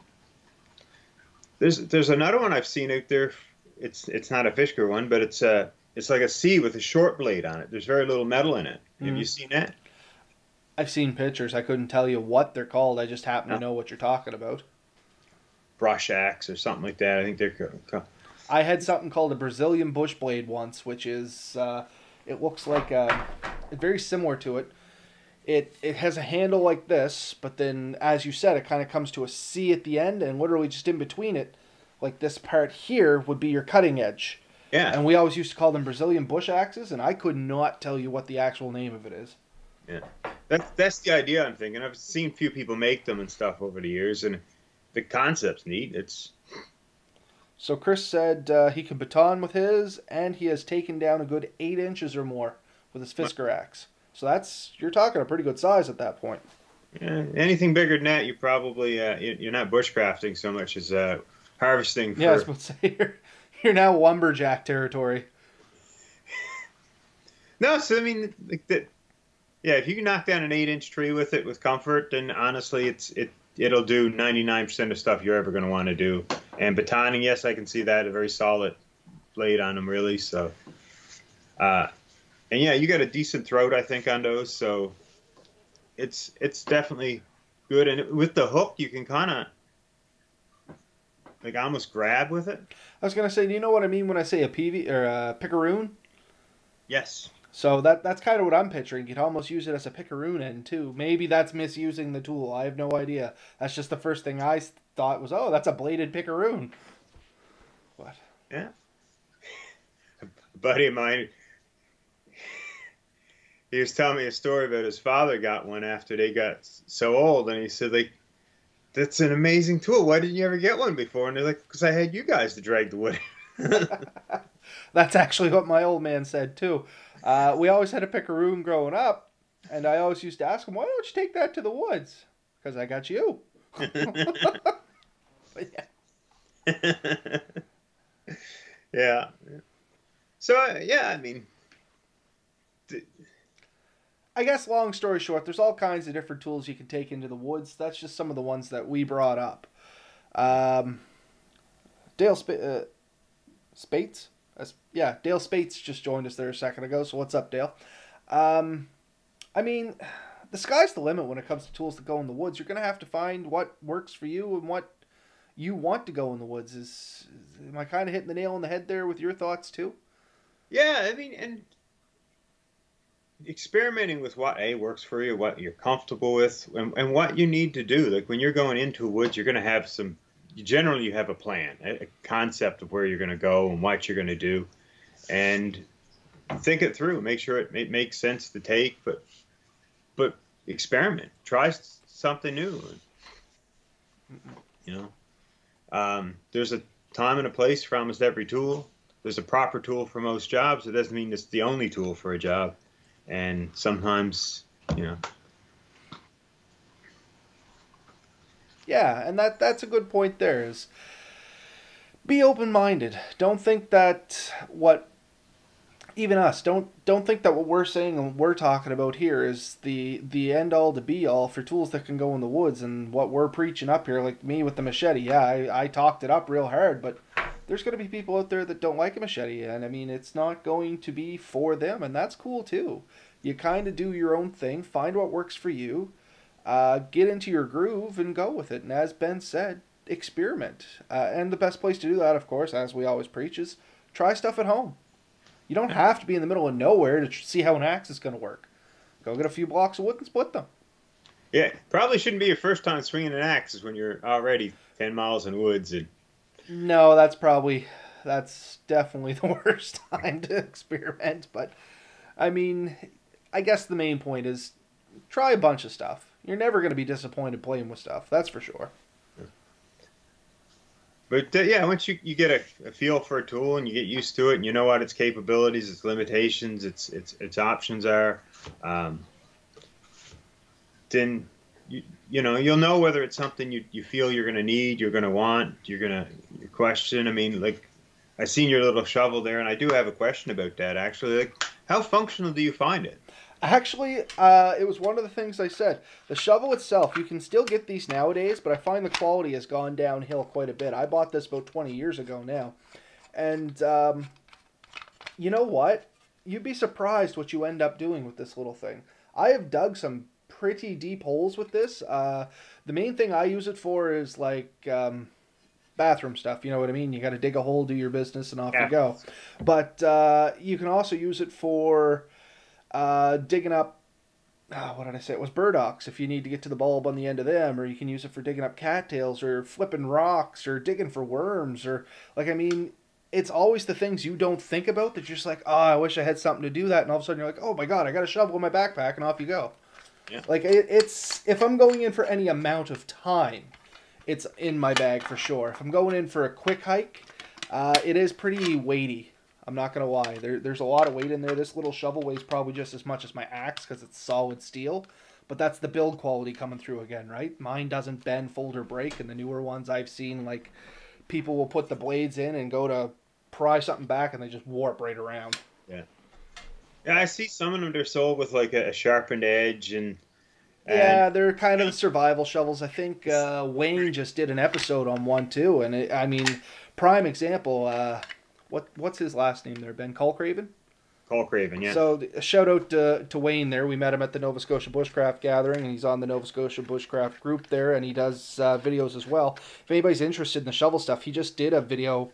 there's another one I've seen out there. It's not a Fisker one, but it's like a C with a short blade on it. There's very little metal in it, Have you seen that? I've seen pictures. I couldn't tell you what they're called. I just happen to No. know what you're talking about. Brush axe or something like that. I think they're I had something called a Brazilian bush blade once, which is it looks like very similar to it. It has a handle like this, but then, as you said, it kind of comes to a C at the end, and literally just in between it, like this part here, would be your cutting edge. yeah. And we always used to call them Brazilian bush axes, and I could not tell you what the actual name of it is. Yeah, that's the idea I'm thinking. I've seen a few people make them and stuff over the years, and the concept's neat. It's So Chris said he can baton with his, and he has taken down a good 8 inches or more with his Fisker axe. So you're talking a pretty good size at that point. yeah, anything bigger than that, you probably you're not bushcrafting so much as harvesting. Yeah, I was about to say you're now lumberjack territory. No, so I mean, like that. Yeah, if you can knock down an 8-inch tree with it with comfort, then honestly, it'll do 99% of stuff you're ever going to want to do. And batoning, yes, I can see that, a very solid blade on them, really. So, and yeah, you got a decent throat, I think, on those. So, it's definitely good. And with the hook, you can kind of like almost grab with it. I was gonna say, do you know what I mean when I say a PV or a picaroon? Yes. So that's kind of what I'm picturing. You'd almost use it as a picaroon end too. Maybe that's misusing the tool. I have no idea. That's just the first thing I thought was, oh, that's a bladed picaroon. What? Yeah. A buddy of mine, he was telling me a story about his father got one after they got so old, and he said, like, that's an amazing tool. Why didn't you ever get one before? And they're like, because I had you guys to drag the wood. That's actually what my old man said too. We always had a picaroon growing up, and I always used to ask him, why don't you take that to the woods? Because I got you. Yeah. Yeah. So, yeah, I mean, I guess long story short, there's all kinds of different tools you can take into the woods. That's just some of the ones that we brought up. Dale Spates? Yeah, Dale Spates just joined us there a second ago, so what's up, Dale? I mean, the sky's the limit when it comes to tools that go in the woods. You're going to have to find what works for you and what you want to go in the woods. Am I kind of hitting the nail on the head there with your thoughts, too? yeah, I mean, and experimenting with what works for you, what you're comfortable with, and what you need to do. Like when you're going into woods, you're going to have generally you have a plan, a concept of where you're going to go and what you're going to do, and think it through. Make sure it makes sense to take, but experiment, try something new. You know, there's a time and a place for almost every tool. There's a proper tool for most jobs. It doesn't mean it's the only tool for a job. And sometimes, you know. Yeah, and that's a good point there is be open-minded. Don't think that even us, don't think that what we're saying and what we're talking about here is the end all to be all for tools that can go in the woods. And what we're preaching up here, like me with the machete, yeah, I talked it up real hard, but there's going to be people out there that don't like a machete, and I mean, it's not going to be for them, and that's cool too. You kind of do your own thing, find what works for you, get into your groove, and go with it. And as Ben said, experiment. And the best place to do that, of course, as we always preach, is try stuff at home. You don't have to be in the middle of nowhere to see how an axe is going to work. Go get a few blocks of wood and split them. Yeah, probably shouldn't be your first time swinging an axe is when you're already 10 miles in woods. No, that's definitely the worst time to experiment. But, I mean, I guess the main point is try a bunch of stuff. You're never going to be disappointed playing with stuff, that's for sure. But, yeah, once you get a feel for a tool and you get used to it and you know what its capabilities, its limitations, its options are, then you'll know whether it's something you feel you're going to need, you're going to want, you're going to question. I mean, like, I seen your little shovel there, and I do have a question about that, actually. Like, how functional do you find it? Actually, it was one of the things I said. The shovel itself, you can still get these nowadays, but I find the quality has gone downhill quite a bit. I bought this about 20 years ago now. And you know what? you'd be surprised what you end up doing with this little thing. I have dug some pretty deep holes with this. The main thing I use it for is like bathroom stuff. You know what I mean? You got to dig a hole, do your business, and off you Yeah. go. But you can also use it for digging up. What did I say? It was burdocks if you need to get to the bulb on the end of them, or you can use it for digging up cattails, or flipping rocks, or digging for worms, or like I mean, it's always the things you don't think about that you're just like, oh, I wish I had something to do that, and all of a sudden you're like, oh my god, I got a shovel in my backpack, and off you go. Yeah. Like it's if I'm going in for any amount of time, it's in my bag for sure. If I'm going in for a quick hike, it is pretty weighty. I'm not gonna lie. There's a lot of weight in there. This little shovel weighs probably just as much as my axe because it's solid steel. But that's the build quality coming through again, right? Mine doesn't bend, fold, or break, and the newer ones I've seen, like people will put the blades in and go to pry something back, and they just warp right around. Yeah. Yeah, I see some of them. They're sold with like a sharpened edge, and Yeah, they're kind of survival shovels. I think Wayne just did an episode on one too, and I mean, prime example. What's his last name there? Ben Colcraven? Colcraven, yeah. So a shout out to Wayne there. We met him at the Nova Scotia Bushcraft gathering, and he's on the Nova Scotia Bushcraft group there, and he does videos as well. If anybody's interested in the shovel stuff, he just did a video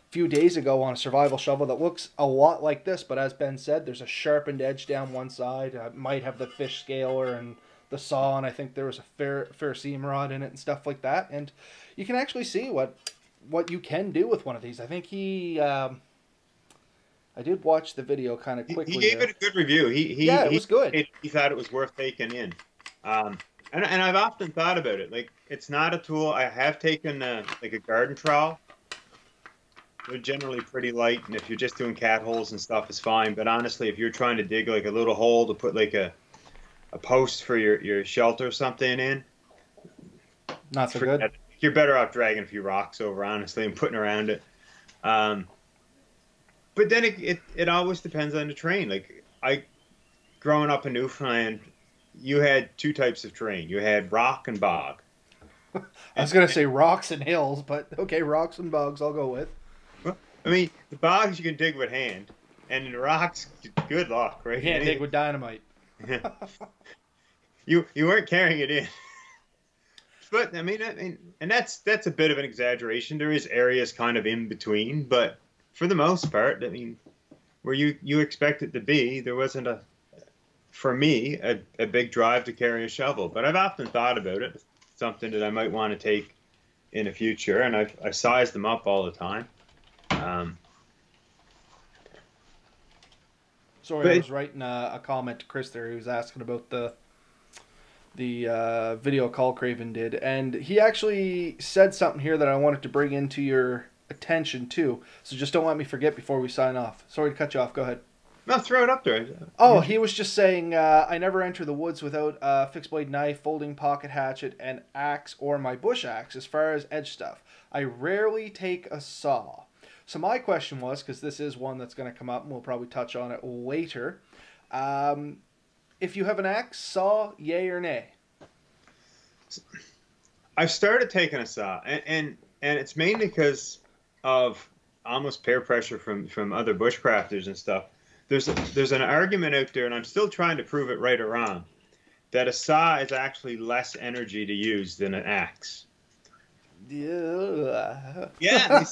a few days ago on a survival shovel that looks a lot like this, but as Ben said, there's a sharpened edge down one side. It might have the fish scaler and the saw, and I think there was a fair seam rod in it and stuff like that. And you can actually see what you can do with one of these. I think he. I did watch the video kind of quickly. He gave it a good review. It was good. He thought it was worth taking in. And I've often thought about it. Like, it's not a tool. I have taken like a garden trowel. They're generally pretty light, and if you're just doing cat holes and stuff, it's fine. But honestly, if you're trying to dig like a little hole to put like a post for your shelter or something in, not so good. You're better off dragging a few rocks over, honestly, and putting around it. But then it always depends on the terrain. Like growing up in Newfoundland, you had two types of terrain. You had rock and bog. I was going to say rocks and hills, but okay, rocks and bogs I'll go with. I mean, the bogs you can dig with hand, and the rocks, good luck, right? You can't dig with dynamite. You weren't carrying it in. But I mean, and that's a bit of an exaggeration. There is areas kind of in between, but for the most part, I mean, where you expect it to be, there wasn't for me, a big drive to carry a shovel. But I've often thought about it, something that I might want to take in the future, and I size them up all the time. Sorry, I was writing a comment to Chris there. He was asking about the video Colcraven did, and he actually said something here that I wanted to bring into your attention too. So just don't let me forget before we sign off. Sorry to cut you off. Go ahead. No, throw it up there. Oh, he was just saying, I never enter the woods without a fixed blade knife, folding pocket hatchet, and axe or my bush axe as far as edge stuff. I rarely take a saw. So my question was, because this is one that's going to come up, and we'll probably touch on it later. If you have an axe, saw, yay or nay? I've started taking a saw, and it's mainly because of almost peer pressure from other bushcrafters and stuff. There's an argument out there, and I'm still trying to prove it right or wrong, that a saw is actually less energy to use than an axe. Yeah. Yeah.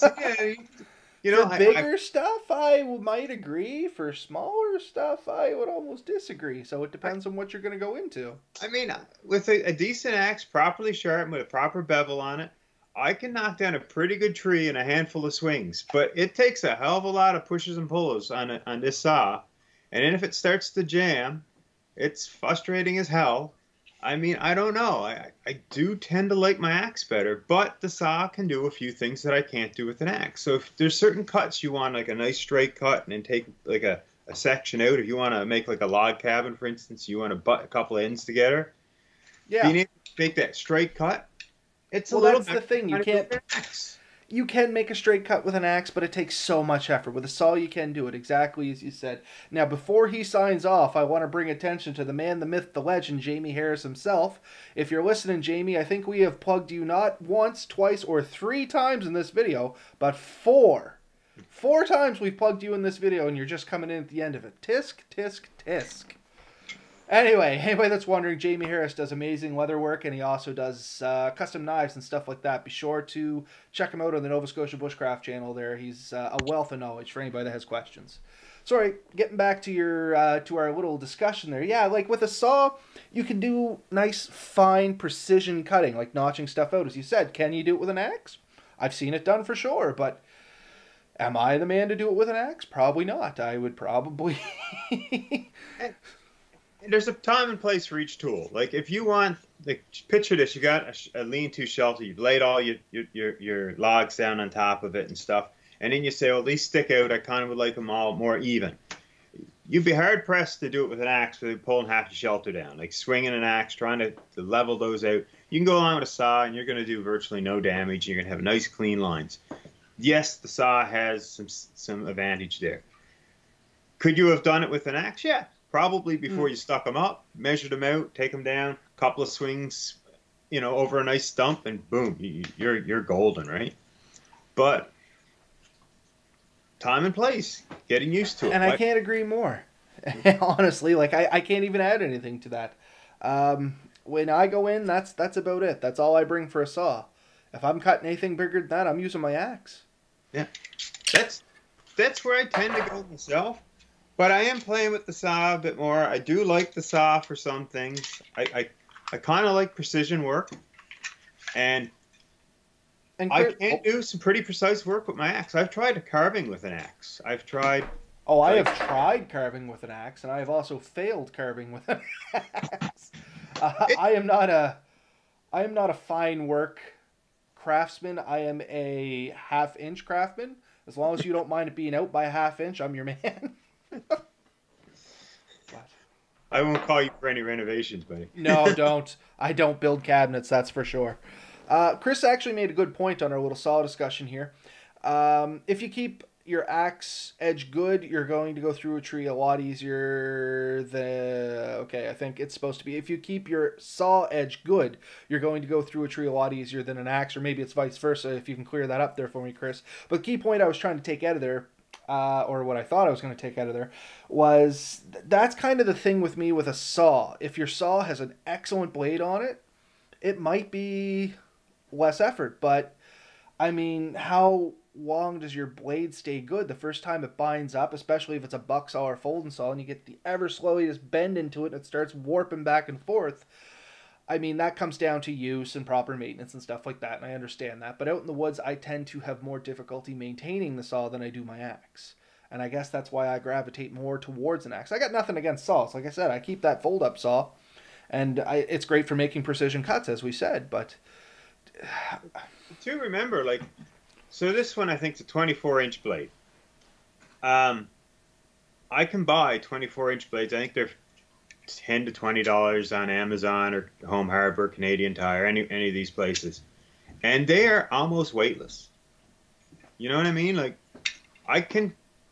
You know, for bigger stuff, I might agree. For smaller stuff, I would almost disagree. So it depends on what you're going to go into. I mean, with a decent axe, properly sharpened with a proper bevel on it, I can knock down a pretty good tree in a handful of swings. But it takes a hell of a lot of pushes and pulls on this saw. And then if it starts to jam, it's frustrating as hell. I mean, I don't know. I do tend to like my axe better, but the saw can do a few things that I can't do with an axe. So if there's certain cuts you want, like a nice straight cut, and then take like a section out. If you want to make like a log cabin, for instance, you want to butt a couple of ends together. Yeah. Being able to make that straight cut, it's a well, little. That's the thing. You can't. You can make a straight cut with an axe, but it takes so much effort. With a saw, you can do it exactly as you said. Now, before he signs off, I want to bring attention to the man, the myth, the legend, Jamie Harris himself. If you're listening, Jamie, I think we have plugged you not once, twice, or 3 times in this video, but 4. 4 times we've plugged you in this video, and you're just coming in at the end of it. Tisk, tisk, tisk. Anyway, anybody that's wondering, Jamie Harris does amazing leather work, and he also does custom knives and stuff like that. Be sure to check him out on the Nova Scotia Bushcraft channel there. He's a wealth of knowledge for anybody that has questions. Sorry, getting back to your to our little discussion there. Yeah, like with a saw, you can do nice, fine, precision cutting, like notching stuff out, as you said. Can you do it with an axe? I've seen it done for sure, but am I the man to do it with an axe? Probably not. I would probably... There's a time and place for each tool. Like if you want, like picture this, you got a lean-to shelter, you've laid all your logs down on top of it and stuff, and then you say, well, these stick out, I kind of would like them all more even. You'd be hard-pressed to do it with an axe with pulling half your shelter down, like swinging an axe, trying to level those out. You can go along with a saw, and you're going to do virtually no damage. You're going to have nice, clean lines. Yes, the saw has some advantage there. Could you have done it with an axe? Yeah. Probably before you stuck them up, measured them out, take them down, couple of swings, over a nice stump, and boom, you're golden, right? But time and place, getting used to it. And I can't agree more. Honestly, like I can't even add anything to that. When I go in, that's about it. That's all I bring for a saw. If I'm cutting anything bigger than that, I'm using my axe. Yeah, that's where I tend to go myself. But I am playing with the saw a bit more. I do like the saw for some things. I kind of like precision work. And I can do some pretty precise work with my axe. I've tried carving with an axe. I've tried... Oh, I have tried carving with an axe, and I have also failed carving with an axe. I am not a fine work craftsman. I am a half-inch craftsman. As long as you don't mind it being out by a half-inch, I'm your man. I won't call you for any renovations, buddy. No, don't. I don't build cabinets, that's for sure. Chris actually made a good point on our little saw discussion here. If you keep your axe edge good, you're going to go through a tree a lot easier than... Okay, I think it's supposed to be, if you keep your saw edge good, you're going to go through a tree a lot easier than an axe, or maybe it's vice versa, if you can clear that up there for me, Chris. But the key point I was trying to take out of there, or what I thought I was going to take out of there, was that's kind of the thing with me with a saw. If your saw has an excellent blade on it, it might be less effort, but I mean, how long does your blade stay good the first time it binds up, especially if it's a buck saw or folding saw, and you get the ever slowest bend into it and it starts warping back and forth? I mean, that comes down to use and proper maintenance and stuff like that, and I understand that. But out in the woods, I tend to have more difficulty maintaining the saw than I do my axe. And I guess that's why I gravitate more towards an axe. I got nothing against saws. Like I said, I keep that fold-up saw, and it's great for making precision cuts, as we said, but... Do remember, like, so this one I think is a 24-inch blade. I can buy 24-inch blades. I think they're $10 to $20 on Amazon or Home Hardware, Canadian Tire, any of these places, and they are almost weightless. You know what I mean? Like,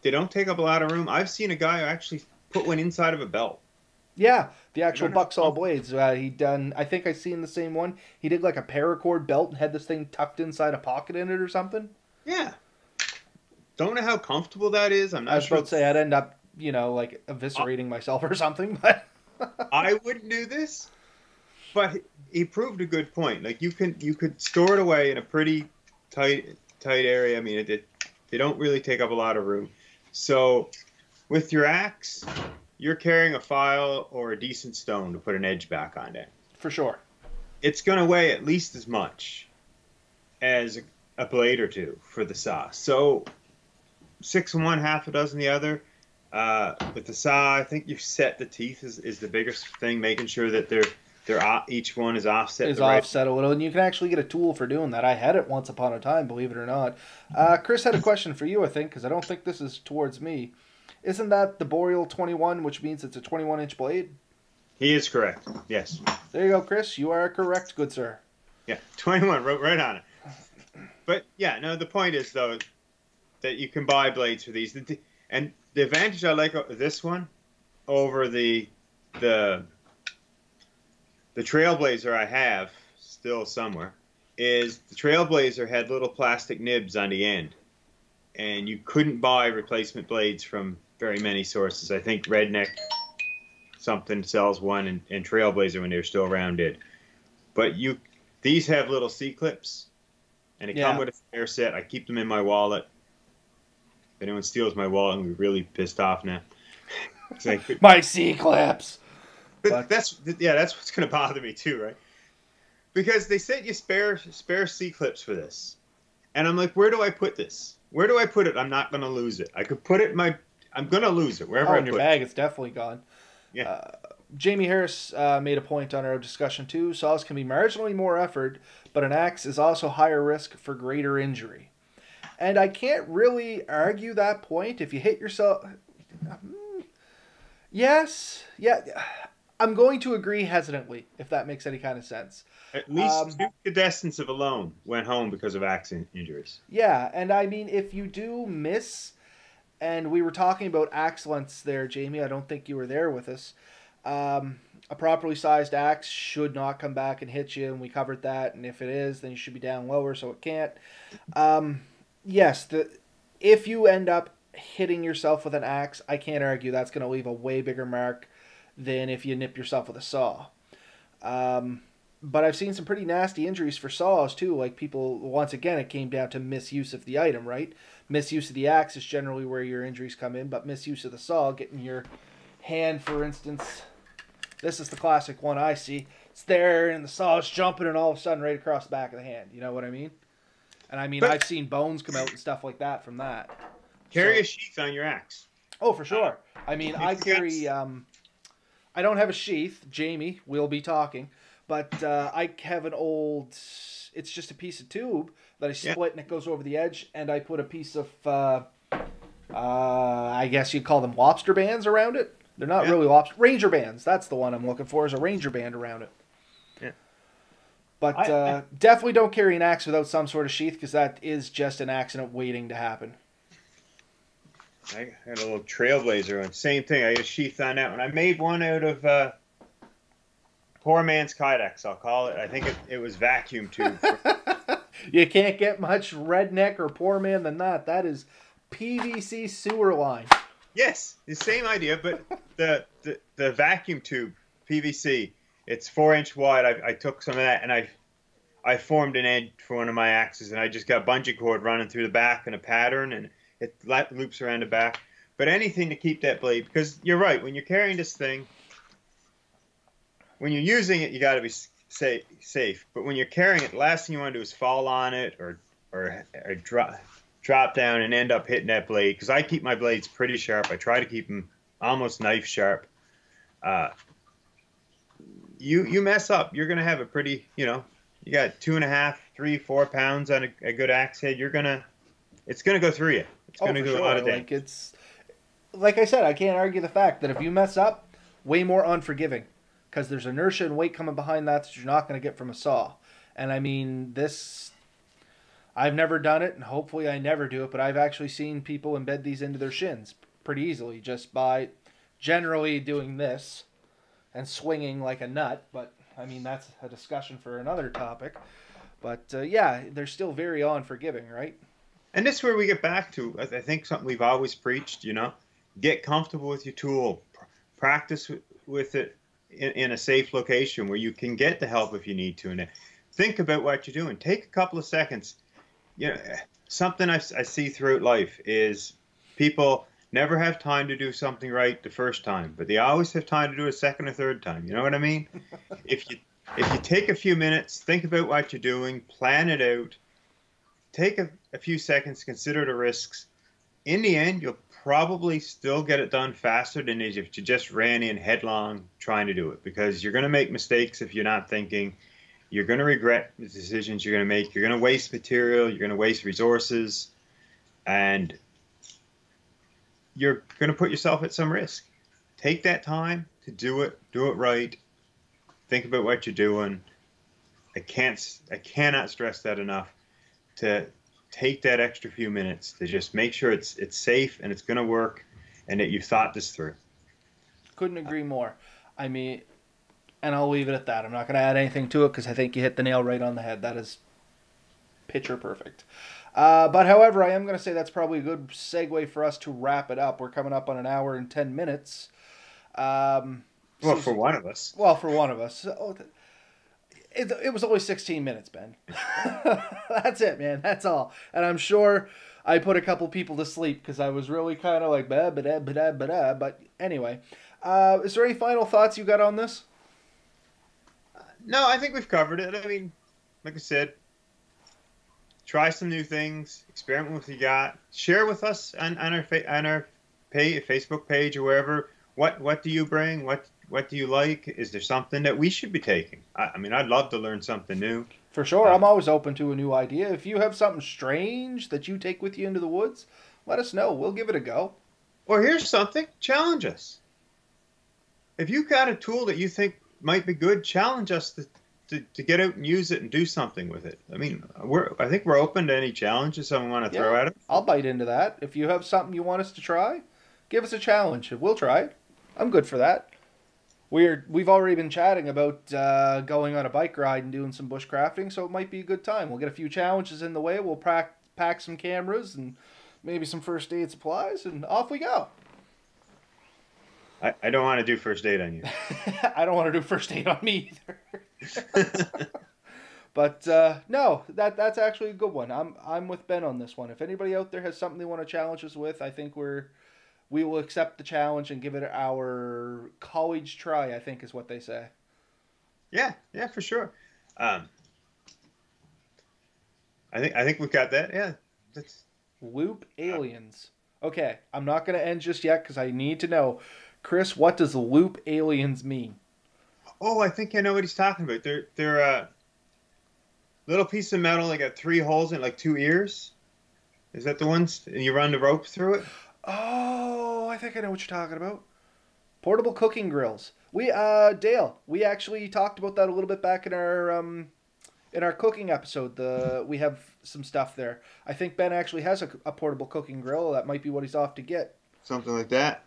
they don't take up a lot of room. I've seen a guy who actually put one inside of a belt. Yeah, the actual bucksaw blades. I think I seen the same one. He did like a paracord belt and had this thing tucked inside a pocket in it or something. Yeah. Don't know how comfortable that is. I'm not sure. I was about to say I'd end up, like eviscerating myself or something, but... I wouldn't do this, but he proved a good point. Like you could store it away in a pretty tight area. I mean, they don't really take up a lot of room. So with your axe, you're carrying a file or a decent stone to put an edge back on it. For sure. It's going to weigh at least as much as a blade or two for the saw. So 6 in one, half a dozen the other. With the saw, I think you've set the teeth is the biggest thing, making sure that they're each one is offset. Is offset a little, and you can actually get a tool for doing that. I had it once upon a time, believe it or not. Chris had a question for you, I think, because I don't think this is towards me. Isn't that the Boreal 21, which means it's a 21-inch blade? He is correct, yes. There you go, Chris. You are correct, good sir. Yeah, 21, wrote right on it. But, yeah, no, the point is, though, that you can buy blades for these. And the advantage I like of this one over the Trailblazer I have still somewhere is the Trailblazer had little plastic nibs on the end. and you couldn't buy replacement blades from very many sources. I think Redneck something sells one, and Trailblazer when they were still around did. But these have little C-clips, and they come Yeah. with a spare set. I keep them in my wallet. If anyone steals my wallet, I'm really pissed off now. It's like, My C-clips. but that's what's going to bother me too, right? Because they sent you spare C-clips for this, and I'm like, where do I put this? Where do I put it? I'm not going to lose it. I could put it in my. I'm going to lose it wherever I In put your bag, it's definitely gone. Yeah. Jamie Harris made a point on our discussion too. Saws can be marginally more effort, but an axe is also higher risk for greater injury. And I can't really argue that point. If you hit yourself, yes, yeah, I'm going to agree hesitantly if that makes any kind of sense. At least two contestants have alone went home because of accident injuries. Yeah, and I mean, if you do miss, and we were talking about axe lengths there, Jamie. I don't think you were there with us. A properly sized axe should not come back and hit you, and we covered that. And if it is, then you should be down lower so it can't. Yes, if you end up hitting yourself with an axe, I can't argue that's going to leave a way bigger mark than if you nip yourself with a saw. But I've seen some pretty nasty injuries for saws too. Like people, once again, it came down to misuse of the item, right? Misuse of the axe is generally where your injuries come in, but misuse of the saw, getting your hand, for instance. This is the classic one I see. It's there, and the saw's jumping, and all of a sudden, right across the back of the hand. You know what I mean? And I mean, I've seen bones come out and stuff like that from that. Carry a sheath on your axe. Oh, for sure. I mean, I carry. I don't have a sheath. Jamie, we'll be talking. But I have an old. It's just a piece of tube that I split and it goes over the edge, and I put a piece of. I guess you'd call them lobster bands around it. They're not really lobster. Ranger bands. That's the one I'm looking for. Is a ranger band around it. Yeah. But definitely don't carry an axe without some sort of sheath because that is just an accident waiting to happen. I had a little Trailblazer one. Same thing. I had a sheath on that one. I made one out of poor man's Kydex, I'll call it. I think it was vacuum tube. You can't get much redneck or poor man than that. That is PVC sewer line. Yes, the same idea, but the vacuum tube, PVC, it's 4-inch wide. I took some of that and I formed an edge for one of my axes, and I just got bungee cord running through the back in a pattern, and it loops around the back. But anything to keep that blade, because you're right, when you're carrying this thing, when you're using it, you got to be safe. But when you're carrying it, the last thing you want to do is fall on it or drop down and end up hitting that blade. Because I keep my blades pretty sharp. I try to keep them almost knife sharp. You mess up, you're gonna have a pretty, you got 2.5, 3, 4 pounds on a good axe head. It's gonna go through you. It's gonna do a lot of damage. Like I said, I can't argue the fact that if you mess up, way more unforgiving. Because there's inertia and weight coming behind that you're not going to get from a saw. And I mean, I've never done it, and hopefully I never do it, but I've actually seen people embed these into their shins pretty easily just by generally doing this and swinging like a nut. But, I mean, that's a discussion for another topic. But, yeah, they're still very unforgiving, right? And this is where we get back to, I think, something we've always preached, get comfortable with your tool. Practice with it. In a safe location where you can get the help if you need to. And think about what you're doing. Take a couple of seconds. Something I see throughout life is people never have time to do something right the first time, but they always have time to do it a second or third time. You know what I mean? If you take a few minutes, think about what you're doing, plan it out, take a few seconds, consider the risks. In the end, you'll probably still get it done faster than if you just ran in headlong trying to do it, because you're going to make mistakes if you're not thinking. You're going to regret the decisions you're going to make. You're going to waste material. You're going to waste resources, and you're going to put yourself at some risk. Take that time to do it right. Think about what you're doing. I cannot stress that enough. To take that extra few minutes to just make sure it's safe and it's going to work and that you've thought this through. Couldn't agree more. I mean, and I'll leave it at that. I'm not going to add anything to it because I think you hit the nail right on the head. That is picture perfect. But however, I am going to say that's probably a good segue for us to wrap it up. We're coming up on an hour and 10 minutes. Well, for one of us. Well, for one of us. It was only 16 minutes, Ben. That's it, man. That's all. And I'm sure I put a couple people to sleep because I was really kind of like, bah, bah, bah, bah, bah, bah. But anyway, is there any final thoughts you got on this? No, I think we've covered it. I mean, like I said, try some new things, experiment with what you got, share with us on our Facebook page or wherever. What do you bring? What do you like? Is there something that we should be taking? I mean, I'd love to learn something new. For sure, I'm always open to a new idea. If you have something strange that you take with you into the woods, let us know. We'll give it a go. Or here's something, challenge us. If you've got a tool that you think might be good, challenge us to get out and use it and do something with it. I mean, I think we're open to any challenges someone want to throw at us. I'll bite into that. If you have something you want us to try, give us a challenge. We'll try it. I'm good for that. We've already been chatting about going on a bike ride and doing some bushcrafting, so it might be a good time. We'll get a few challenges in the way. We'll pack some cameras and maybe some first aid supplies, and off we go. I don't want to do first aid on you. I don't want to do first aid on me either. But no, that's actually a good one. I'm with Ben on this one. If anybody out there has something they want to challenge us with, I think we will accept the challenge and give it our college try, I think is what they say. Yeah, for sure. I think we've got that. Yeah. Loop aliens. Okay, I'm not going to end just yet because I need to know. Chris, what does loop aliens mean? Oh, I think I know what he's talking about. They're a little piece of metal. They got 3 holes in, like 2 ears. Is that the ones? And you run the rope through it? Oh, I think I know what you're talking about. Portable cooking grills. Dale, we actually talked about that a little bit back in our cooking episode. We have some stuff there. I think Ben actually has a portable cooking grill. That might be what he's off to get. Something like that.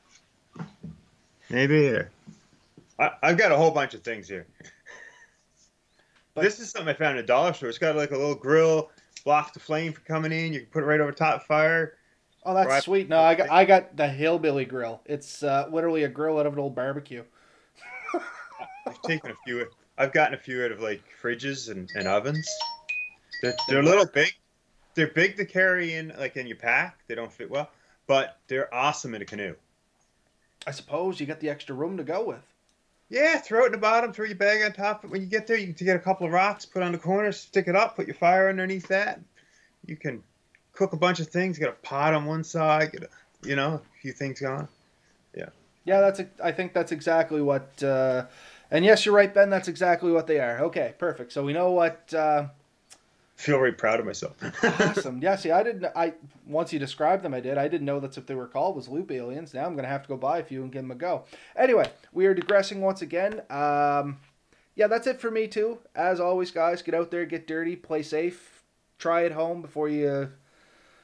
Maybe. I've got a whole bunch of things here. But this is something I found in a dollar store. It's got like a little grill, blocks the flame from coming in. You can put it right over top fire. Oh, that's sweet. No, I got the hillbilly grill. It's literally a grill out of an old barbecue. I've gotten a few out of like fridges and ovens. They're a little big. They're big to carry in like in your pack. They don't fit well, but they're awesome in a canoe. I suppose you got the extra room to go with. Yeah, throw it in the bottom, throw your bag on top. When you get there, you can get a couple of rocks, put on the corner, stick it up, put your fire underneath that. You can cook a bunch of things. Get a pot on one side, get a few things going. Yeah. Yeah, I think that's exactly what. And yes, you're right, Ben. That's exactly what they are. Okay, perfect. So we know what. Feel very proud of myself. Awesome. Yeah. See, once you described them, I didn't know that's what they were called, was loop aliens. Now I'm gonna have to go buy a few and give them a go. Anyway, we are digressing once again. Yeah, that's it for me too. As always, guys, get out there, get dirty, play safe, try at home before you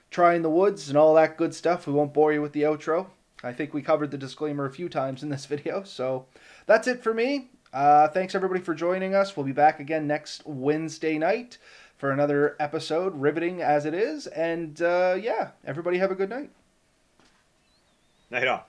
try in the woods and all that good stuff. We won't bore you with the outro. I think we covered the disclaimer a few times in this video. So that's it for me. Thanks everybody for joining us. We'll be back again next Wednesday night for another episode, riveting as it is. And yeah, everybody have a good night. Night off.